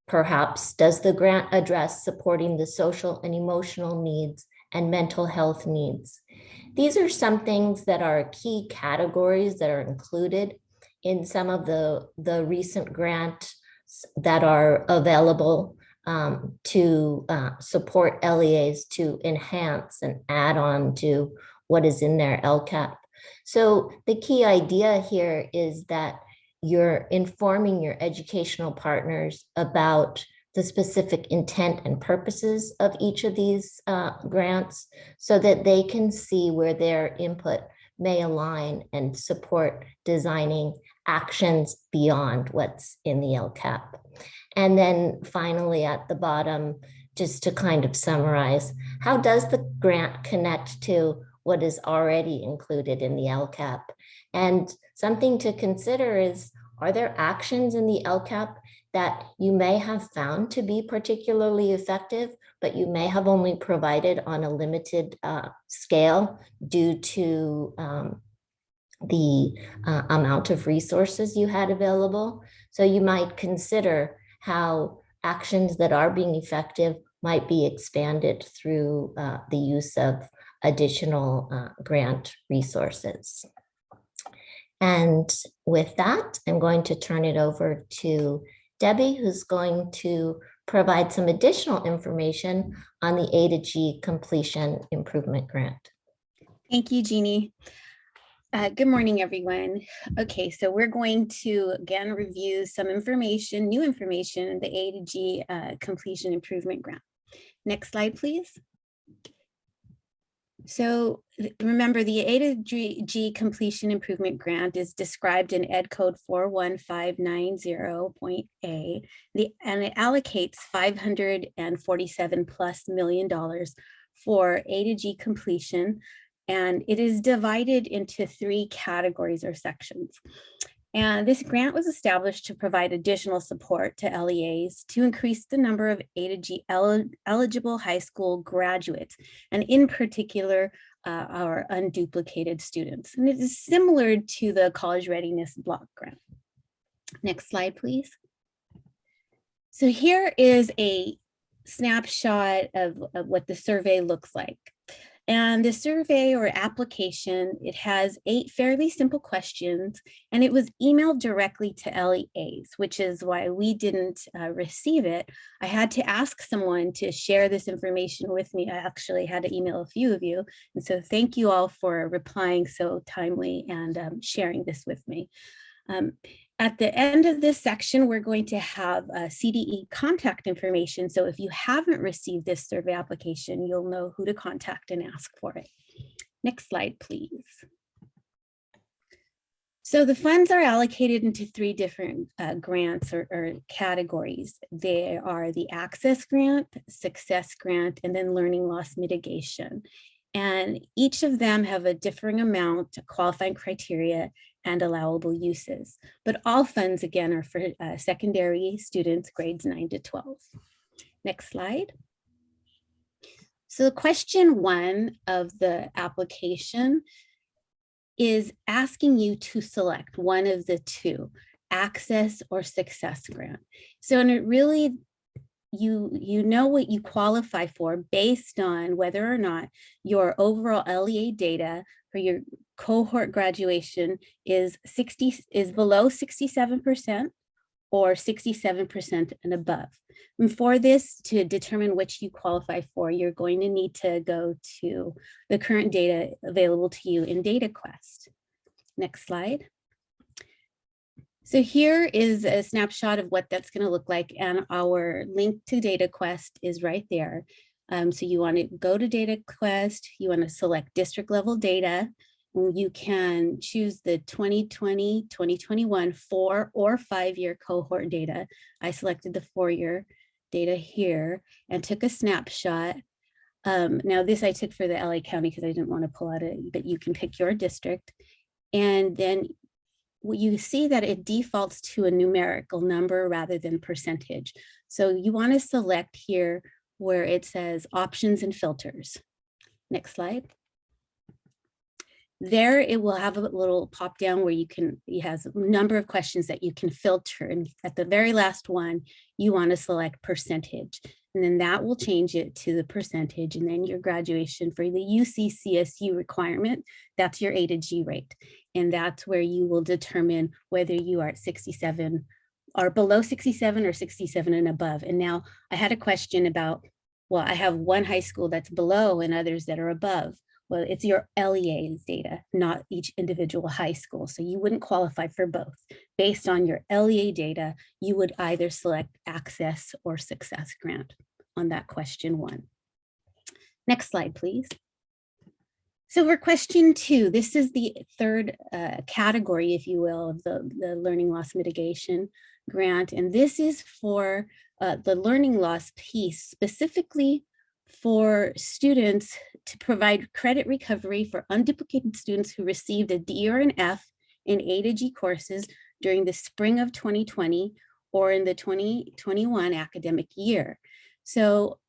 Perhaps, does the grant address supporting the social and emotional needs and mental health needs? These are some things that are key categories that are included in some of the recent grants that are available to support LEAs to enhance and add on to what is in their LCAP. So the key idea here is that you're informing your educational partners about the specific intent and purposes of each of these grants so that they can see where their input may align and support designing actions beyond what's in the LCAP. And then finally at the bottom, just to kind of summarize, how does the grant connect to what is already included in the LCAP? And something to consider is, are there actions in the LCAP that you may have found to be particularly effective, but you may have only provided on a limited scale due to the amount of resources you had available? So you might consider how actions that are being effective might be expanded through the use of additional grant resources. And with that, I'm going to turn it over to Debbie, who's going to provide some additional information on the A-to-G Completion Improvement Grant. Thank you, Jeannie. Good morning, everyone. Okay, so we're going to again review some information, new information in the A-to-G Completion Improvement Grant. Next slide, please. So remember, the A-to-G Completion Improvement Grant is described in Ed Code 41590.A, and it allocates $547+ million for A-to-G completion. And it is divided into 3 categories or sections. And this grant was established to provide additional support to LEAs to increase the number of A-to-G eligible high school graduates, and in particular, our unduplicated students. And it is similar to the College Readiness Block Grant. Next slide, please. So here is a snapshot of what the survey looks like. And the survey or application, it has 8 fairly simple questions, and it was emailed directly to LEAs, which is why we didn't receive it. I had to ask someone to share this information with me. I actually had to email a few of you. And so thank you all for replying so timely and sharing this with me. At the end of this section, we're going to have CDE contact information. So if you haven't received this survey application, you'll know who to contact and ask for it. Next slide, please. So the funds are allocated into 3 different grants or categories. They are the Access Grant, Success Grant, and then Learning Loss Mitigation. And each of them have a differing amount, qualifying criteria, and allowable uses. But all funds, again, are for secondary students, grades 9 to 12. Next slide. So question 1 of the application is asking you to select one of the 2, Access or Success Grant. So, and it really, you know what you qualify for based on whether or not your overall LEA data for your cohort graduation is below 67% or 67% and above. And for this to determine which you qualify for, you're going to need to go to the current data available to you in DataQuest. Next slide. So here is a snapshot of what that's going to look like, and our link to DataQuest is right there. So you want to go to DataQuest, you want to select district level data. You can choose the 2020, 2021 4 or 5-year cohort data. I selected the 4-year data here and took a snapshot. Now this I took for the LA County because I didn't want to pull out it, but you can pick your district. And then you see that it defaults to a numerical number rather than percentage. So you want to select here where it says options and filters. Next slide. There it will have a little pop down where it has a number of questions that you can filter. And at the very last one, you want to select percentage. And then that will change it to the percentage. And then your graduation for the UC-CSU requirement, that's your A-to-G rate. And that's where you will determine whether you are at 67 or below 67 or 67 and above. And now I had a question about, well, I have one high school that's below and others that are above. Well, it's your LEA's data, not each individual high school. So you wouldn't qualify for both. Based on your LEA data, you would either select Access or Success Grant on that question 1. Next slide, please. So for question 2, this is the third category, if you will, of the learning loss mitigation grant. And this is for the learning loss piece, specifically for students to provide credit recovery for unduplicated students who received a D or an F in ADAG courses during the spring of 2020 or in the 2021 academic year. So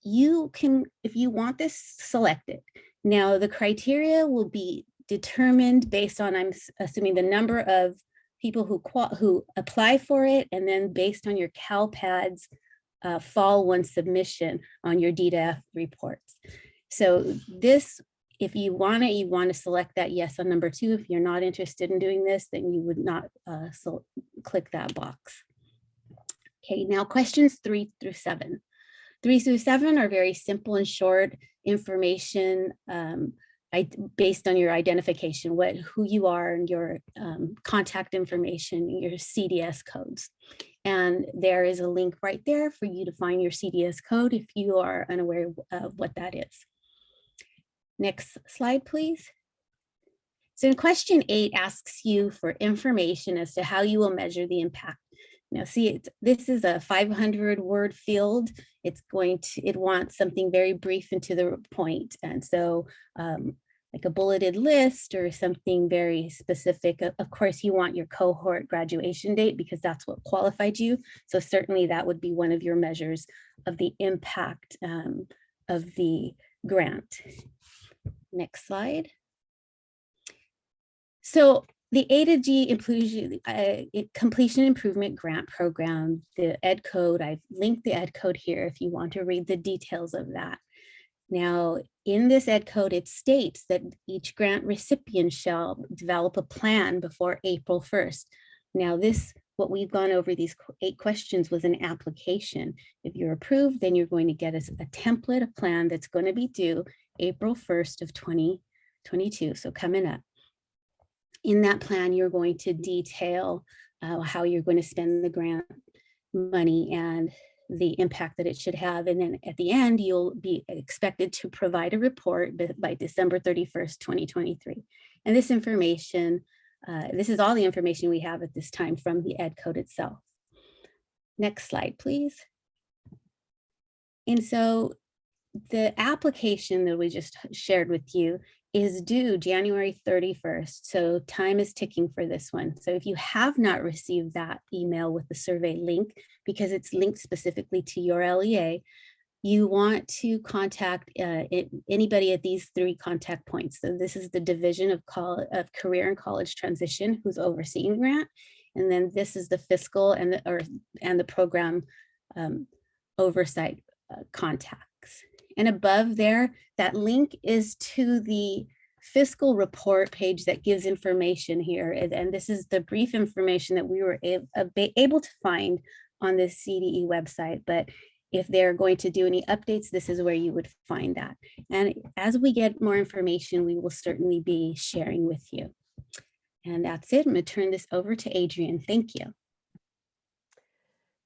you can, if you want this, select it. Now the criteria will be determined based on, I'm assuming, the number of people who apply for it, and then based on your CalPADS fall 1 submission on your D to F reports. So this, if you want it, you want to select that yes on number 2. If you're not interested in doing this, then you would not click that box. Okay, now questions 3 through 7. 3 through 7 are very simple and short information based on your identification, who you are, and your contact information, your CDS codes. And there is a link right there for you to find your CDS code if you are unaware of what that is. Next slide, please. So question 8 asks you for information as to how you will measure the impact. Now see, this is a 500-word field. It wants something very brief and to the point. And so like a bulleted list or something very specific. Of course, you want your cohort graduation date because that's what qualified you. So certainly that would be one of your measures of the impact of the grant. Next slide. So the ADAG Completion Improvement Grant Program, the ed code, I've linked the ed code here if you want to read the details of that. Now, in this ed code, it states that each grant recipient shall develop a plan before April 1st. Now this, what we've gone over these 8 questions was an application. If you're approved, then you're going to get a template, a plan that's going to be due April 1st of 2022, so coming up. In that plan, you're going to detail how you're going to spend the grant money and the impact that it should have. And then at the end, you'll be expected to provide a report by December 31st, 2023. And this information, this is all the information we have at this time from the ed code itself. Next slide, please. And so the application that we just shared with you is due January 31st. So time is ticking for this one. So if you have not received that email with the survey link, because it's linked specifically to your LEA, you want to contact anybody at these 3 contact points. So this is the Division of Career and College Transition, who's overseeing the grant. And then this is the fiscal and the program oversight contacts. And above there, that link is to the fiscal report page that gives information here. And this is the brief information that we were able to find on the CDE website. But if they're going to do any updates, this is where you would find that. And as we get more information, we will certainly be sharing with you. And that's it. I'm going to turn this over to Adrienne. Thank you.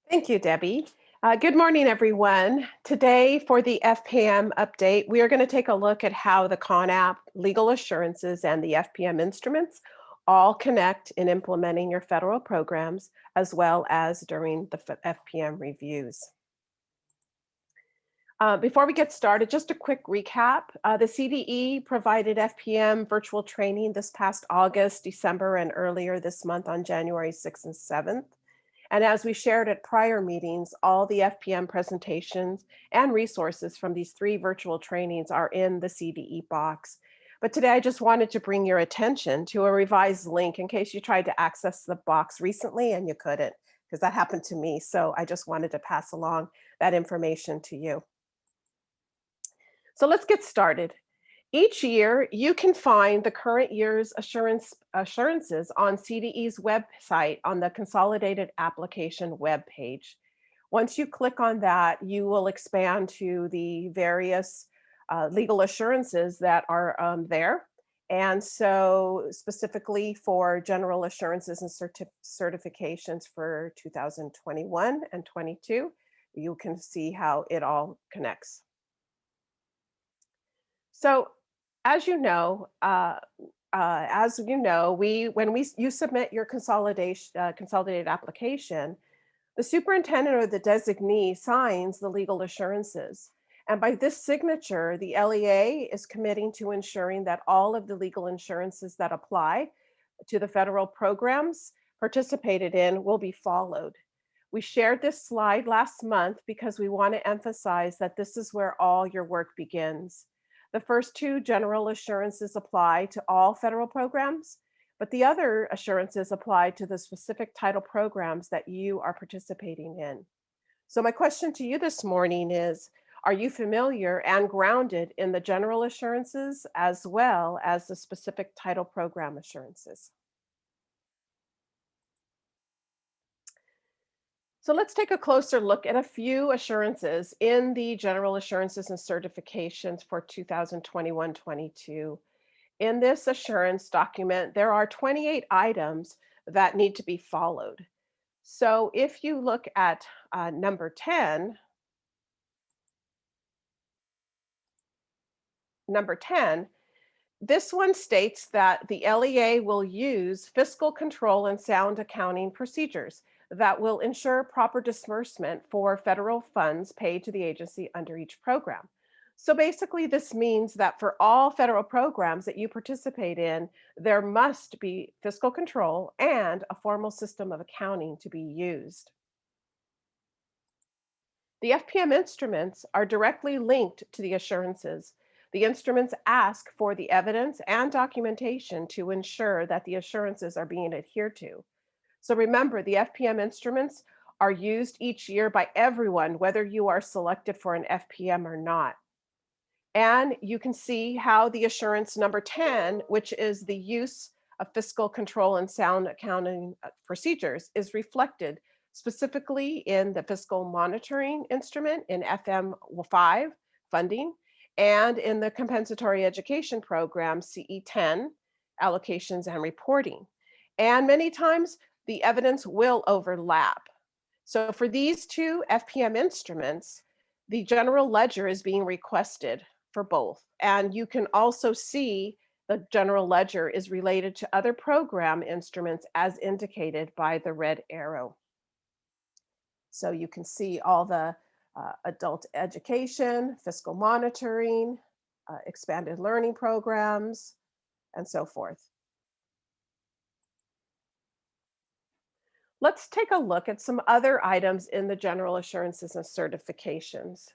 Thank you, Debbie. Good morning, everyone. Today for the FPM update, we are going to take a look at how the CONAP legal assurances and the FPM instruments all connect in implementing your federal programs, as well as during the FPM reviews. Before we get started, just a quick recap. The CDE provided FPM virtual training this past August, December, and earlier this month on January 6th and 7th. And as we shared at prior meetings, all the FPM presentations and resources from these 3 virtual trainings are in the CDE box. But today I just wanted to bring your attention to a revised link in case you tried to access the box recently and you couldn't, because that happened to me. So I just wanted to pass along that information to you. So let's get started. Each year, you can find the current year's assurances on CDE's website on the Consolidated Application webpage. Once you click on that, you will expand to the various legal assurances that are there. And so specifically for general assurances and certifications for 2021 and 22, you can see how it all connects. So as you know, when you submit your consolidated application, the superintendent or the designee signs the legal assurances. And by this signature, the LEA is committing to ensuring that all of the legal assurances that apply to the federal programs participated in will be followed. We shared this slide last month because we want to emphasize that this is where all your work begins. The first two general assurances apply to all federal programs, but the other assurances apply to the specific title programs that you are participating in. So my question to you this morning is, are you familiar and grounded in the general assurances as well as the specific title program assurances? So let's take a closer look at a few assurances in the general assurances and certifications for 2021-22. In this assurance document, there are 28 items that need to be followed. So if you look at number 10, this one states that the LEA will use fiscal control and sound accounting procedures that will ensure proper disbursement for federal funds paid to the agency under each program. So basically, this means that for all federal programs that you participate in, there must be fiscal control and a formal system of accounting to be used. The FPM instruments are directly linked to the assurances. The instruments ask for the evidence and documentation to ensure that the assurances are being adhered to. So remember, the FPM instruments are used each year by everyone, whether you are selected for an FPM or not. And you can see how the assurance number 10, which is the use of fiscal control and sound accounting procedures, is reflected specifically in the fiscal monitoring instrument in FM5 funding and in the compensatory education program CE10 allocations and reporting. And many times the evidence will overlap. So for these two FPM instruments, the general ledger is being requested for both. And you can also see the general ledger is related to other program instruments as indicated by the red arrow. So you can see all the adult education, fiscal monitoring, expanded learning programs, and so forth. Let's take a look at some other items in the general assurances and certifications.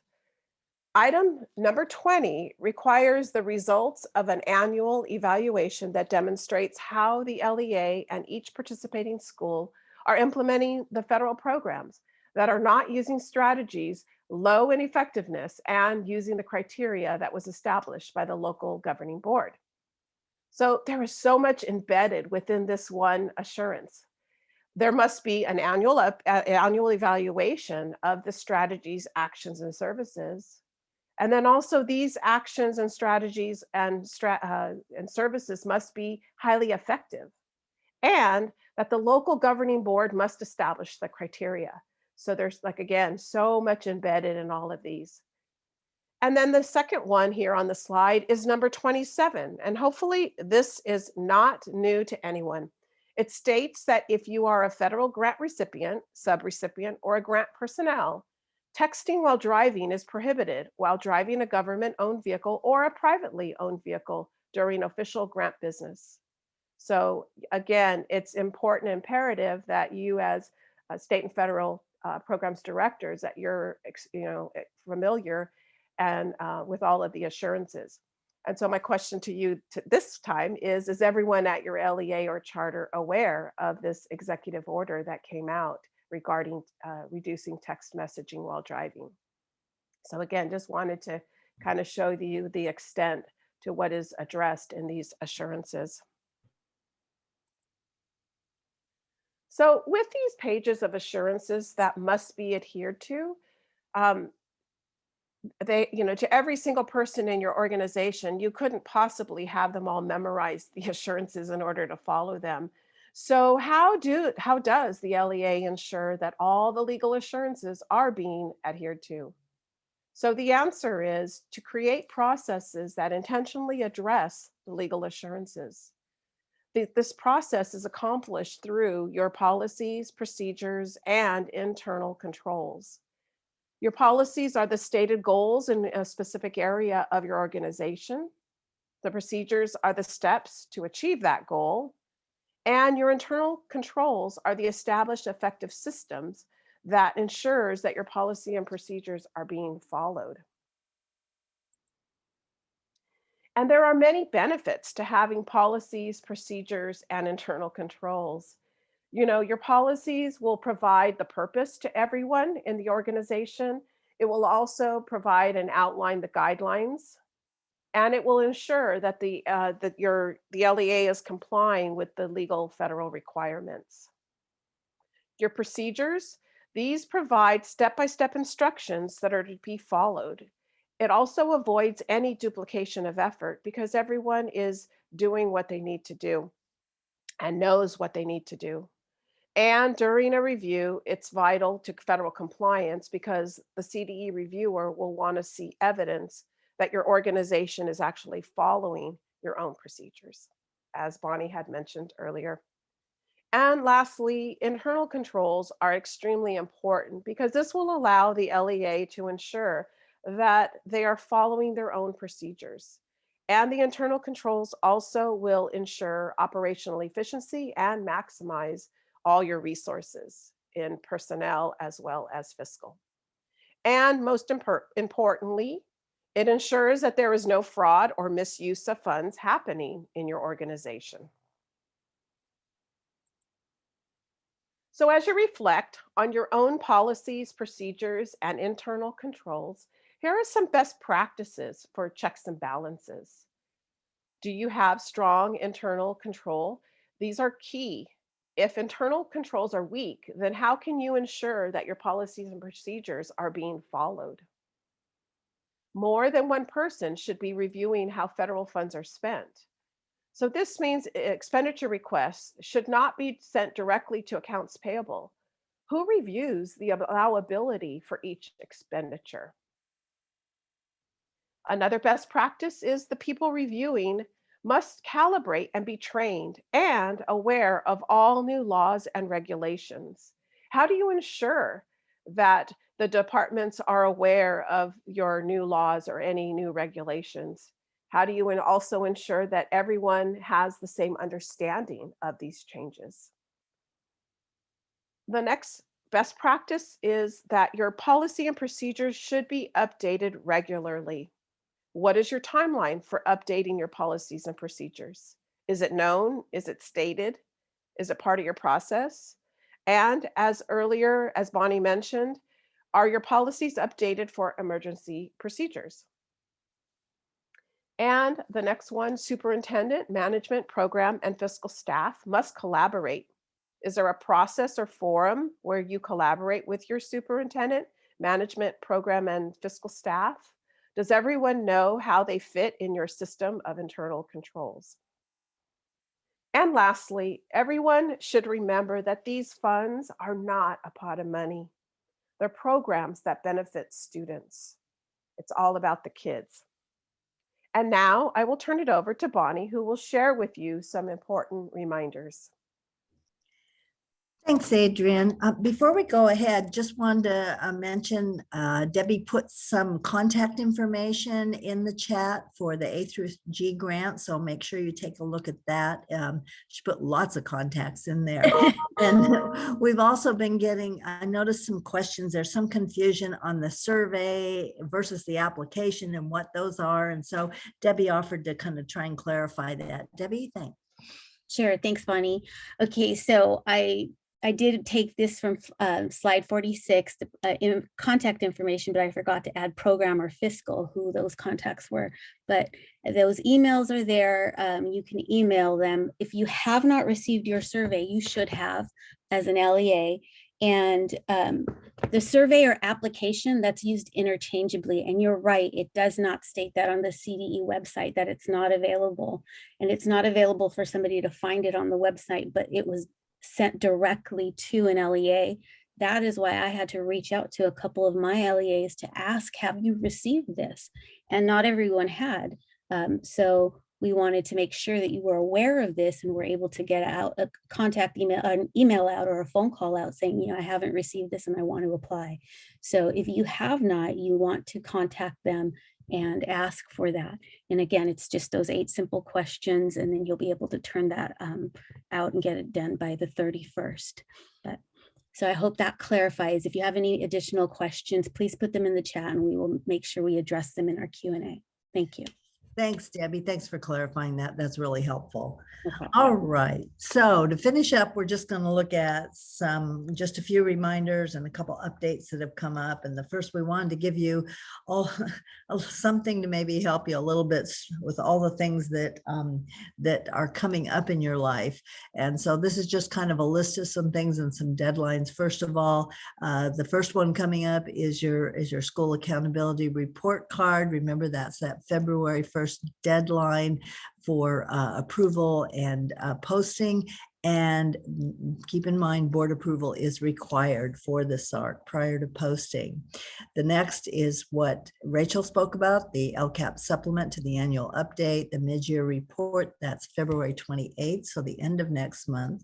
Item number 20 requires the results of an annual evaluation that demonstrates how the LEA and each participating school are implementing the federal programs that are not using strategies low in effectiveness and using the criteria that was established by the local governing board. So there is so much embedded within this one assurance. There must be an annual evaluation of the strategies, actions, and services. And then also these actions and strategies and services must be highly effective, and that the local governing board must establish the criteria. So there's, like, again, so much embedded in all of these. And then the second one here on the slide is number 27. And hopefully this is not new to anyone. It states that if you are a federal grant recipient, subrecipient, or a grant personnel, texting while driving is prohibited while driving a government-owned vehicle or a privately owned vehicle during official grant business. So again, it's important and imperative that you as state and federal programs directors, that you're familiar and with all of the assurances. And so my question to you this time is everyone at your LEA or charter aware of this executive order that came out regarding reducing text messaging while driving? So again, just wanted to kind of show you the extent to what is addressed in these assurances. So with these pages of assurances that must be adhered to, to every single person in your organization, you couldn't possibly have them all memorize the assurances in order to follow them. So how does the LEA ensure that all the legal assurances are being adhered to? So the answer is to create processes that intentionally address the legal assurances. This process is accomplished through your policies, procedures, and internal controls. Your policies are the stated goals in a specific area of your organization. The procedures are the steps to achieve that goal. And your internal controls are the established effective systems that ensures that your policy and procedures are being followed. And there are many benefits to having policies, procedures, and internal controls. Your policies will provide the purpose to everyone in the organization. It will also provide and outline the guidelines, and it will ensure that the LEA is complying with the legal federal requirements. Your procedures, these provide step-by-step instructions that are to be followed. It also avoids any duplication of effort because everyone is doing what they need to do and knows what they need to do. And during a review, it's vital to federal compliance because the CDE reviewer will want to see evidence that your organization is actually following your own procedures, as Bonnie had mentioned earlier. And lastly, internal controls are extremely important because this will allow the LEA to ensure that they are following their own procedures. And the internal controls also will ensure operational efficiency and maximize all your resources in personnel as well as fiscal. And most importantly, it ensures that there is no fraud or misuse of funds happening in your organization. So as you reflect on your own policies, procedures, and internal controls, here are some best practices for checks and balances. Do you have strong internal control? These are key. If internal controls are weak, then how can you ensure that your policies and procedures are being followed? More than one person should be reviewing how federal funds are spent. So this means expenditure requests should not be sent directly to accounts payable. Who reviews the allowability for each expenditure? Another best practice is the people reviewing must calibrate and be trained and aware of all new laws and regulations. How do you ensure that the departments are aware of your new laws or any new regulations? How do you also ensure that everyone has the same understanding of these changes? The next best practice is that your policy and procedures should be updated regularly. What is your timeline for updating your policies and procedures? Is it known? Is it stated? Is it part of your process? And as Bonnie mentioned, are your policies updated for emergency procedures? And the next one, superintendent, management, program, and fiscal staff must collaborate. Is there a process or forum where you collaborate with your superintendent, management, program, and fiscal staff? Does everyone know how they fit in your system of internal controls? And lastly, everyone should remember that these funds are not a pot of money. They're programs that benefit students. It's all about the kids. And now I will turn it over to Bonnie, who will share with you some important reminders. Thanks, Adrian. Before we go ahead, just wanted to mention Debbie put some contact information in the chat for the A through G grant, so make sure you take a look at that. She put lots of contacts in there. And we've also been getting, I noticed some questions. There's some confusion on the survey versus the application and what those are. And so Debbie offered to kind of try and clarify that. Debbie, thanks. Sure, thanks, Bonnie. Okay, so I did take this from slide 46, in contact information, but I forgot to add program or fiscal, who those contacts were. But those emails are there. You can email them. If you have not received your survey, you should have as an LEA. And the survey or application, that's used interchangeably. And you're right, it does not state that on the CDE website that it's not available. And it's not available for somebody to find it on the website, but it was sent directly to an LEA. That is why I had to reach out to a couple of my LEAs to ask, have you received this? And not everyone had. So we wanted to make sure that you were aware of this and were able to get out a contact email, an email out or a phone call out saying, you know, I haven't received this and I want to apply. So if you have not, you want to contact them and ask for that. And again, it's just those 8 simple questions, and then you'll be able to turn that out and get it done by the 31st. But so I hope that clarifies. If you have any additional questions, please put them in the chat and we will make sure we address them in our Q&A. Thank you. Thanks, Debbie. Thanks for clarifying that. That's really helpful. Okay. All right. So to finish up, we're just going to look at just a few reminders and a couple updates that have come up. And the first, we wanted to give you all something to maybe help you a little bit with all the things that that are coming up in your life. And so this is just kind of a list of some things and some deadlines. First of all, the first one coming up is your school accountability report card. Remember, that's that February 1st deadline for approval and posting. And keep in mind, board approval is required for the SARC prior to posting. The next is what Rachel spoke about, the LCAP supplement to the annual update, the mid-year report. That's February 28th, so the end of next month.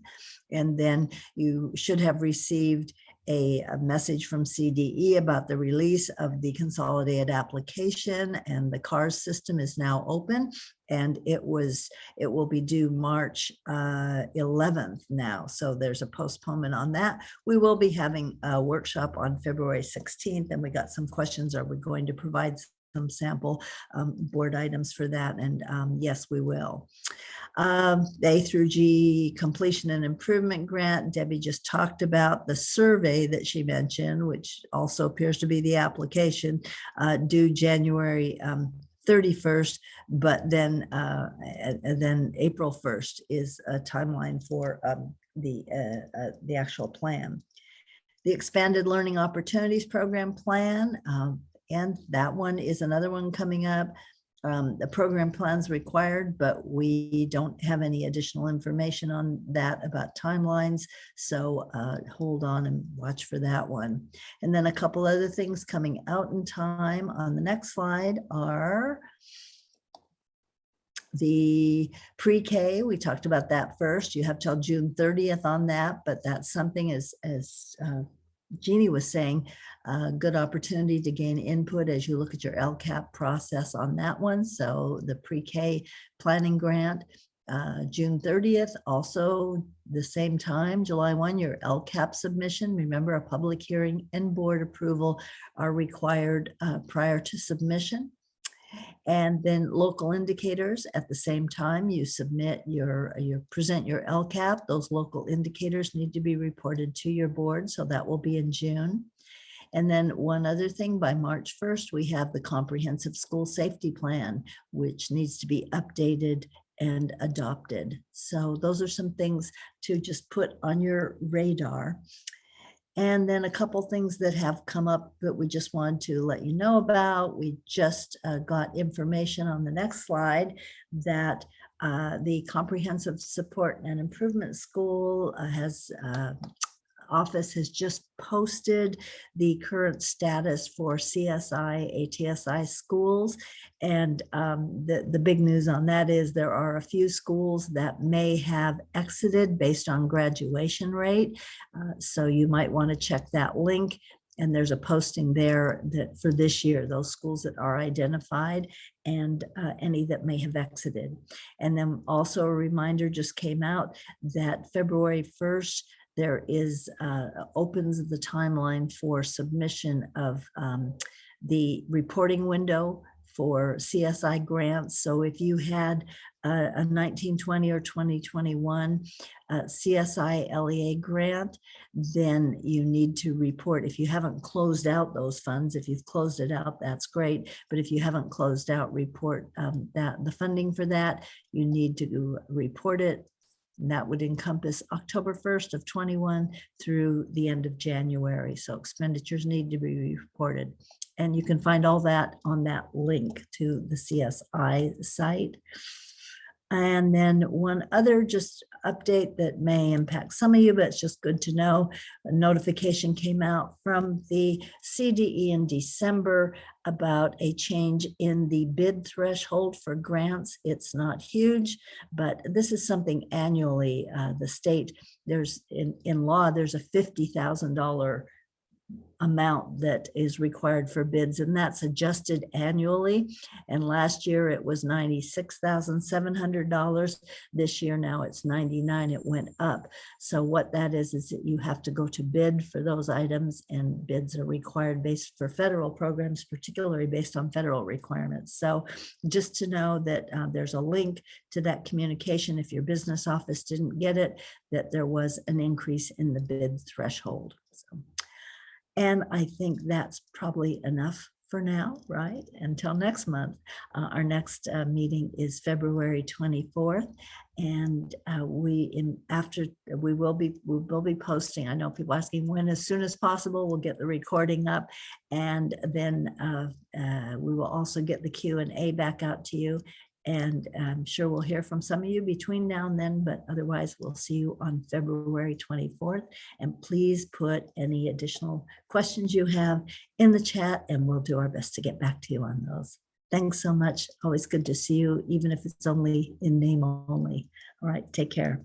And then you should have received a message from CDE about the release of the consolidated application, and the CARS system is now open, and it will be due March 11th now. So there's a postponement on that. We will be having a workshop on February 16th, and we got some questions. Are we going to provide some sample board items for that? And yes, we will. A through G completion and improvement grant. Debbie just talked about the survey that she mentioned, which also appears to be the application, due January 31st, but then April 1st is a timeline for the actual plan. The expanded learning opportunities program plan, and that one is another one coming up. The program plan's required, but we don't have any additional information on that about timelines. So hold on and watch for that one. And then a couple other things coming out in time on the next slide are the pre-K. We talked about that first. You have till June 30th on that, but that's something as Jeannie was saying, a good opportunity to gain input as you look at your LCAP process on that one. So the pre-K planning grant, June 30th, also the same time, July 1, your LCAP submission. Remember, a public hearing and board approval are required prior to submission. And then local indicators at the same time, you submit you present your LCAP. Those local indicators need to be reported to your board. So that will be in June. And then one other thing, by March 1st, we have the comprehensive school safety plan, which needs to be updated and adopted. So those are some things to just put on your radar. And then a couple things that have come up that we just wanted to let you know about. We just got information on the next slide that the Comprehensive Support and Improvement School office has just posted the current status for CSI, ATSI schools. And the big news on that is there are a few schools that may have exited based on graduation rate. So you might want to check that link. And there's a posting there that for this year, those schools that are identified and any that may have exited. And then also a reminder just came out that February 1st, there is opens the timeline for submission of the reporting window for CSI grants. So if you had a 1920 or 2021 CSI LEA grant, then you need to report. If you haven't closed out those funds, if you've closed it out, that's great. But if you haven't closed out, report that the funding for that, you need to report it And that would encompass October 1st of 21 through the end of January. So expenditures need to be reported. And you can find all that on that link to the CSI site. And then one other just update that may impact some of you, but it's just good to know. A notification came out from the CDE in December about a change in the bid threshold for grants. It's not huge, but this is something annually. The state, there's in law, there's a $50,000 amount that is required for bids, and that's adjusted annually. And last year it was $96,700. This year now it's $99,000. It went up. So what that is that you have to go to bid for those items, and bids are required based for federal programs, particularly based on federal requirements. So just to know that there's a link to that communication if your business office didn't get it, that there was an increase in the bid threshold. So. And I think that's probably enough for now, right? Until next month. Our next meeting is February 24th. And we will be posting. I know people asking when, as soon as possible, we'll get the recording up. And then we will also get the Q&A back out to you. And I'm sure we'll hear from some of you between now and then, but otherwise we'll see you on February 24th. And please put any additional questions you have in the chat, and we'll do our best to get back to you on those. Thanks so much. Always good to see you, even if it's only in name only. All right, take care.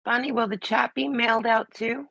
Bonnie, will the chat be mailed out too?